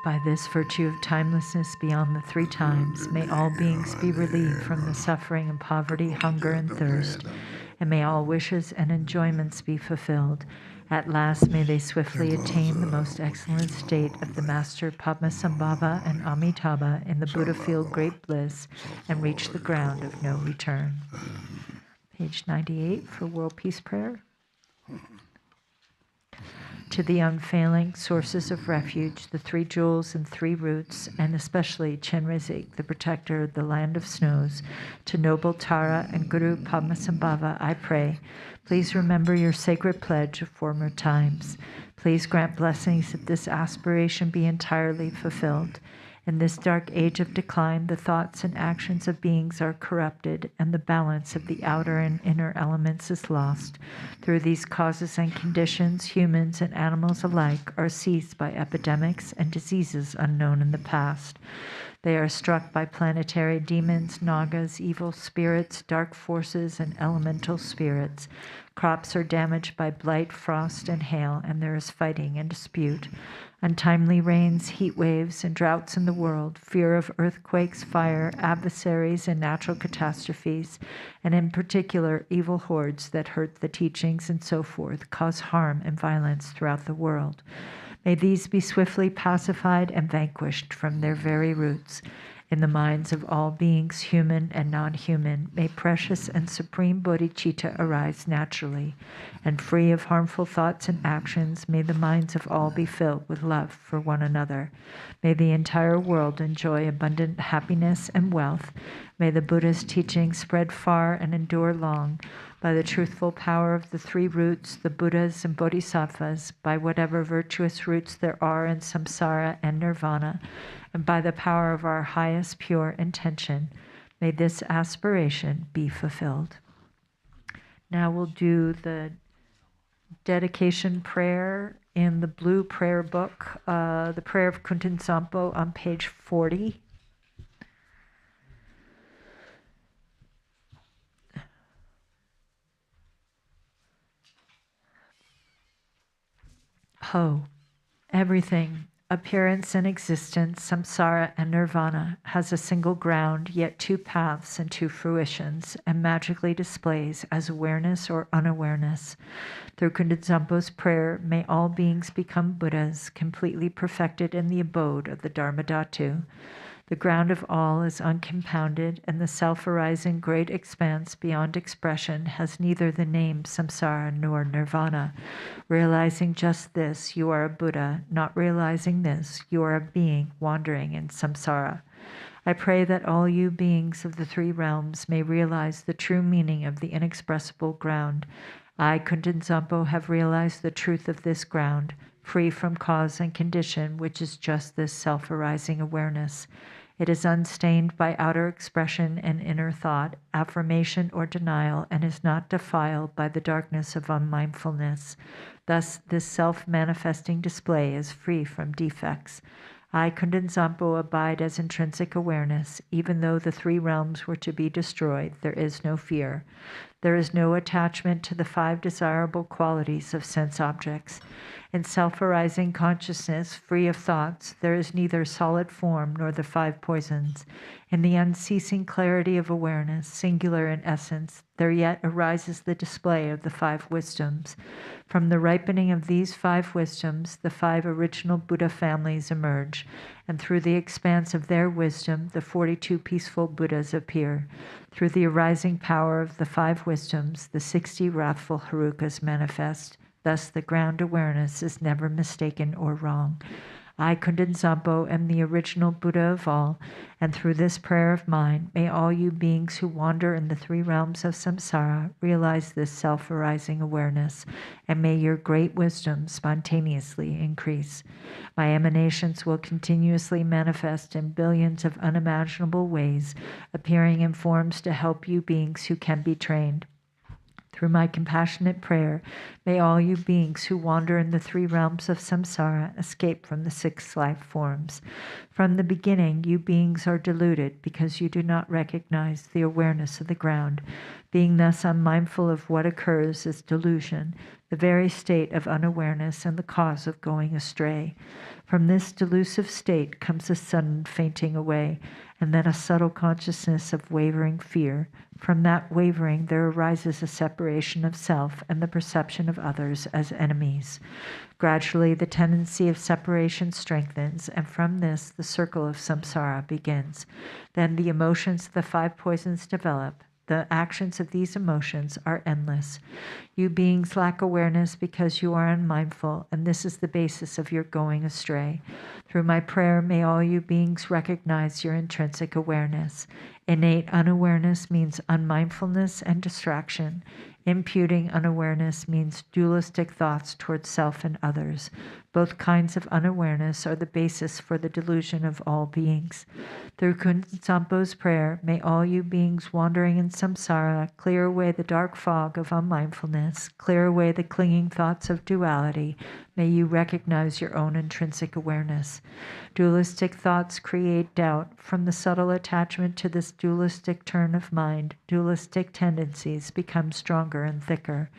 by this virtue of timelessness beyond the three times, may all beings be relieved from the suffering and poverty, hunger and thirst, and may all wishes and enjoyments be fulfilled. At last, may they swiftly attain the most excellent state of the Master Padmasambhava and Amitabha in the Buddha field great bliss and reach the ground of no return. Page 98 for World Peace Prayer. To the unfailing sources of refuge, the three jewels and three roots, and especially Chenrezig, the protector of the land of snows, to noble Tara and Guru Padmasambhava, I pray, please remember your sacred pledge of former times. Please grant blessings that this aspiration be entirely fulfilled. In this dark age of decline, the thoughts and actions of beings are corrupted, and the balance of the outer and inner elements is lost. Through these causes and conditions, humans and animals alike are seized by epidemics and diseases unknown in the past. They are struck by planetary demons, nagas, evil spirits, dark forces, and elemental spirits. Crops are damaged by blight, frost, and hail, and there is fighting and dispute. Untimely rains, heat waves, and droughts in the world, fear of earthquakes, fire, adversaries, and natural catastrophes, and in particular, evil hordes that hurt the teachings and so forth, cause harm and violence throughout the world. May these be swiftly pacified and vanquished from their very roots. In the minds of all beings, human and non-human, may precious and supreme bodhicitta arise naturally, and free of harmful thoughts and actions, may the minds of all be filled with love for one another. May the entire world enjoy abundant happiness and wealth. May the Buddha's teachings spread far and endure long. By the truthful power of the three roots, the Buddhas and Bodhisattvas, by whatever virtuous roots there are in samsara and nirvana, and by the power of our highest pure intention, may this aspiration be fulfilled. Now we'll do the dedication prayer in the blue prayer book, the prayer of Kunzang Monlam on page 40. Ho, everything, appearance and existence, samsara and nirvana, has a single ground, yet two paths and two fruitions, and magically displays as awareness or unawareness. Through Kunzang Monlam's prayer, may all beings become Buddhas, completely perfected in the abode of the Dharmadhatu. The ground of all is uncompounded, and the self-arising great expanse beyond expression has neither the name samsara nor nirvana. Realizing just this, you are a Buddha. Not realizing this, you are a being wandering in samsara. I pray that all you beings of the three realms may realize the true meaning of the inexpressible ground. I, Kunzang Monlam, have realized the truth of this ground, free from cause and condition, which is just this self-arising awareness. It is unstained by outer expression and inner thought, affirmation or denial, and is not defiled by the darkness of unmindfulness. Thus, this self-manifesting display is free from defects. I, Kunzang Monlam, abide as intrinsic awareness. Even though the three realms were to be destroyed, there is no fear. There is no attachment to the five desirable qualities of sense objects. In self-arising consciousness, free of thoughts, there is neither solid form nor the five poisons. In the unceasing clarity of awareness, singular in essence, there yet arises the display of the five wisdoms. From the ripening of these five wisdoms, the five original Buddha families emerge, and through the expanse of their wisdom, the 42 peaceful Buddhas appear. Through the arising power of the five wisdoms, the 60 wrathful Herukas manifest. Thus, the ground awareness is never mistaken or wrong. I, Kunzang Monlam, am the original Buddha of all, and through this prayer of mine, may all you beings who wander in the three realms of samsara realize this self-arising awareness, and may your great wisdom spontaneously increase. My emanations will continuously manifest in billions of unimaginable ways, appearing in forms to help you beings who can be trained. Through my compassionate prayer, may all you beings who wander in the three realms of samsara escape from the 6 life forms. From the beginning, you beings are deluded because you do not recognize the awareness of the ground. Being thus unmindful of what occurs is delusion, the very state of unawareness and the cause of going astray. From this delusive state comes a sudden fainting away, and then a subtle consciousness of wavering fear. From that wavering there arises a separation of self and the perception of others as enemies. Gradually the tendency of separation strengthens, and from this the circle of samsara begins. Then the emotions of the 5 poisons develop. The actions of these emotions are endless. You beings lack awareness because you are unmindful, and this is the basis of your going astray. Through my prayer, may all you beings recognize your intrinsic awareness. Innate unawareness means unmindfulness and distraction. Imputing unawareness means dualistic thoughts towards self and others. Both kinds of unawareness are the basis for the delusion of all beings. Through Kunzampo's prayer, may all you beings wandering in samsara clear away the dark fog of unmindfulness, clear away the clinging thoughts of duality. May you recognize your own intrinsic awareness. Dualistic thoughts create doubt. From the subtle attachment to this dualistic turn of mind, dualistic tendencies become stronger and thicker.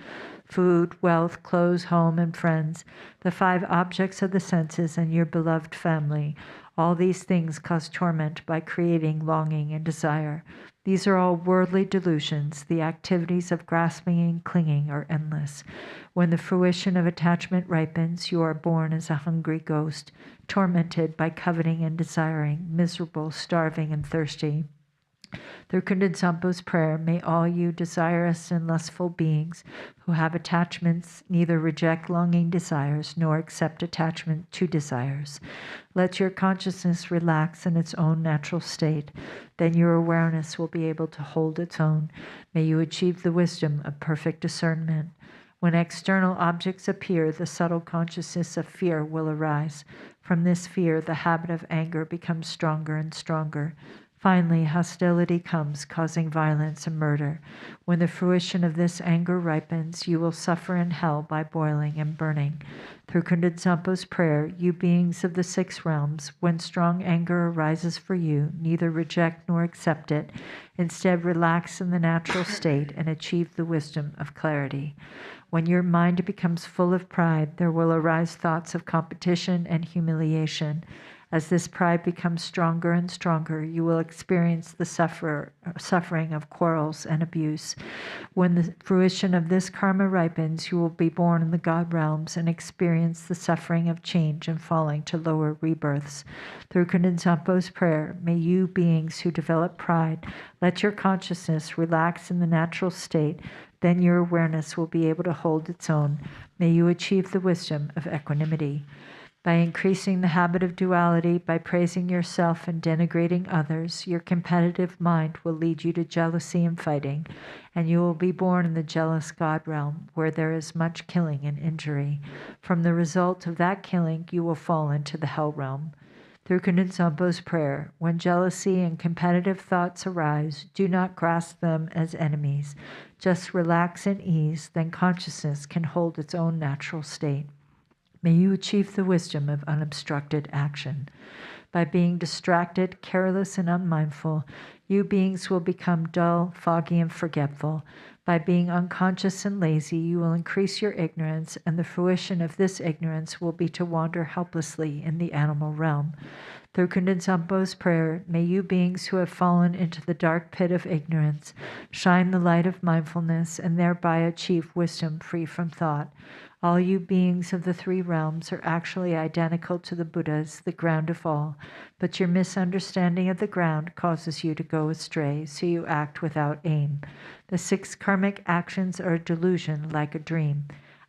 Food, wealth, clothes, home, and friends, the 5 objects of the senses, and your beloved family. All these things cause torment by creating longing and desire. These are all worldly delusions. The activities of grasping and clinging are endless. When the fruition of attachment ripens, you are born as a hungry ghost, tormented by coveting and desiring, miserable, starving, and thirsty. Through Kunzampo's prayer, may all you desirous and lustful beings who have attachments neither reject longing desires nor accept attachment to desires. Let your consciousness relax in its own natural state. Then your awareness will be able to hold its own. May you achieve the wisdom of perfect discernment. When external objects appear, the subtle consciousness of fear will arise. From this fear, the habit of anger becomes stronger and stronger. Finally, hostility comes, causing violence and murder. When the fruition of this anger ripens, you will suffer in hell by boiling and burning. Through Kunzampo's prayer, you beings of the 6 realms, when strong anger arises for you, neither reject nor accept it. Instead, relax in the natural state and achieve the wisdom of clarity. When your mind becomes full of pride, there will arise thoughts of competition and humiliation. As this pride becomes stronger and stronger, you will experience the suffering of quarrels and abuse. When the fruition of this karma ripens, you will be born in the God realms and experience the suffering of change and falling to lower rebirths. Through Kunzampo's prayer, may you beings who develop pride, let your consciousness relax in the natural state. Then your awareness will be able to hold its own. May you achieve the wisdom of equanimity. By increasing the habit of duality, by praising yourself and denigrating others, your competitive mind will lead you to jealousy and fighting, and you will be born in the jealous God realm, where there is much killing and injury. From the result of that killing, you will fall into the hell realm. Through Kunzampo's prayer, when jealousy and competitive thoughts arise, do not grasp them as enemies. Just relax and ease, then consciousness can hold its own natural state. May you achieve the wisdom of unobstructed action. By being distracted, careless, and unmindful, you beings will become dull, foggy, and forgetful. By being unconscious and lazy, you will increase your ignorance, and the fruition of this ignorance will be to wander helplessly in the animal realm. Through Kunzampo's prayer, may you beings who have fallen into the dark pit of ignorance shine the light of mindfulness and thereby achieve wisdom free from thought. All you beings of the 3 realms are actually identical to the Buddhas, the ground of all, but your misunderstanding of the ground causes you to go astray, so you act without aim. The 6 karmic actions are a delusion like a dream.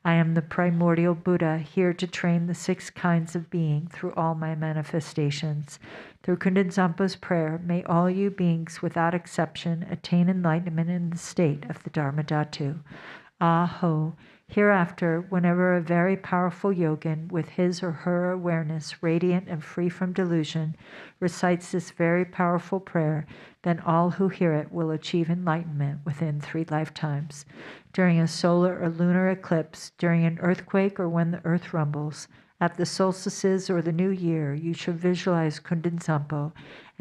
I am the primordial Buddha, here to train the 6 kinds of being through all my manifestations. Through Kunzampo's prayer, may all you beings without exception attain enlightenment in the state of the Dharmadhatu. Ah-ho! Hereafter, whenever a very powerful yogin with his or her awareness radiant and free from delusion recites this very powerful prayer, then all who hear it will achieve enlightenment within 3 lifetimes. During a solar or lunar eclipse, during an earthquake, or when the earth rumbles, at the solstices or the new year, you should visualize Kunzampo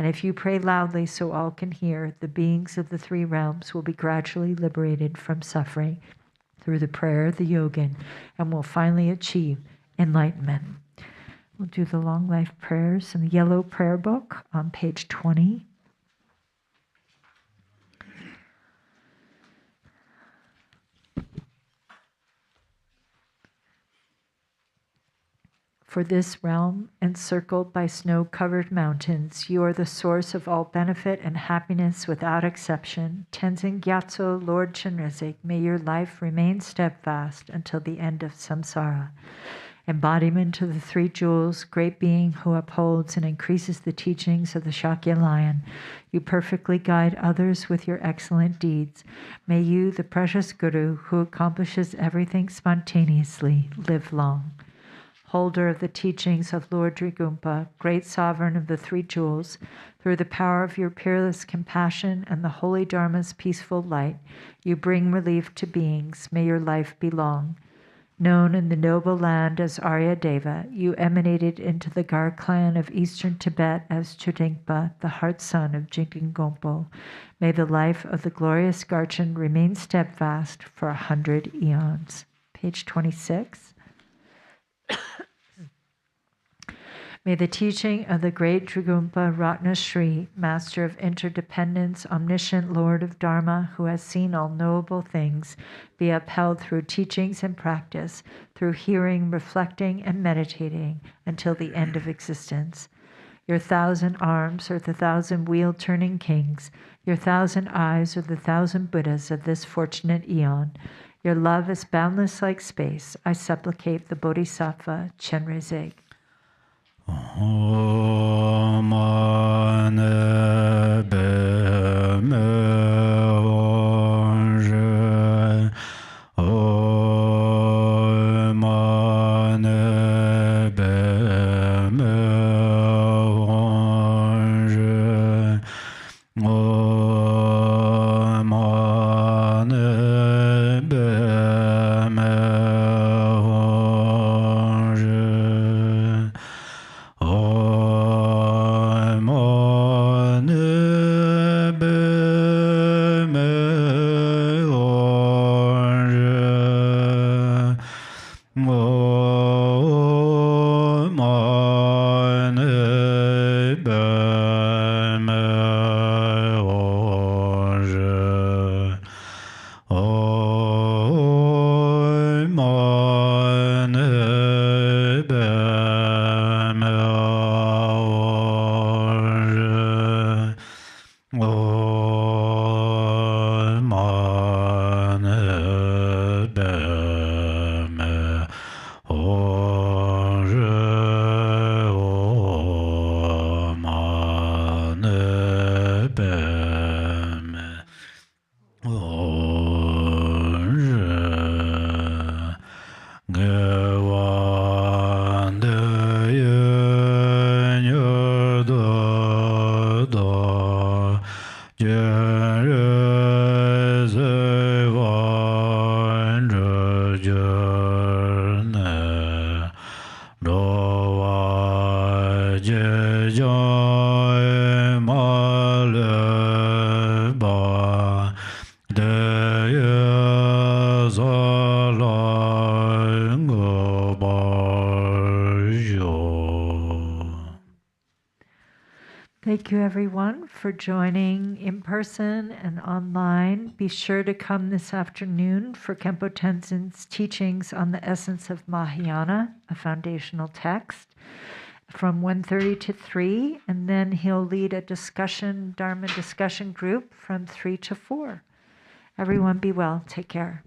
And if you pray loudly so all can hear, the beings of the three realms will be gradually liberated from suffering through the prayer of the yogin and will finally achieve enlightenment. We'll do the long life prayers in the yellow prayer book on page 20. For this realm, encircled by snow-covered mountains, you are the source of all benefit and happiness without exception. Tenzin Gyatso, Lord Chenrezig, may your life remain steadfast until the end of samsara. Embodiment of the three jewels, great being who upholds and increases the teachings of the Shakya lion, you perfectly guide others with your excellent deeds. May you, the precious Guru, who accomplishes everything spontaneously, live long. Holder of the teachings of Lord Drigumpa, great sovereign of the three jewels, through the power of your peerless compassion and the holy Dharma's peaceful light, you bring relief to beings. May your life be long. Known in the noble land as Arya Deva, you emanated into the Gar clan of eastern Tibet as Chudingpa, the heart son of Jigten Gompo. May the life of the glorious Garchen remain steadfast for 100 eons. Page 26. May the teaching of the great Drigumpa Ratna Shri, Master of Interdependence, Omniscient Lord of Dharma, who has seen all knowable things, be upheld through teachings and practice, through hearing, reflecting, and meditating until the end of existence. Your 1,000 arms are the 1,000 wheel-turning kings. Your 1,000 eyes are the 1,000 Buddhas of this fortunate eon. Your love is boundless like space. I supplicate the Bodhisattva Chenrezig. Thank you, everyone, for joining in person and online. Be sure to come this afternoon for Khenpo Tenzin's teachings on the essence of Mahayana, a foundational text, from 1:30 to 3, and then he'll lead a discussion, Dharma discussion group from 3 to 4. Everyone be well. Take care.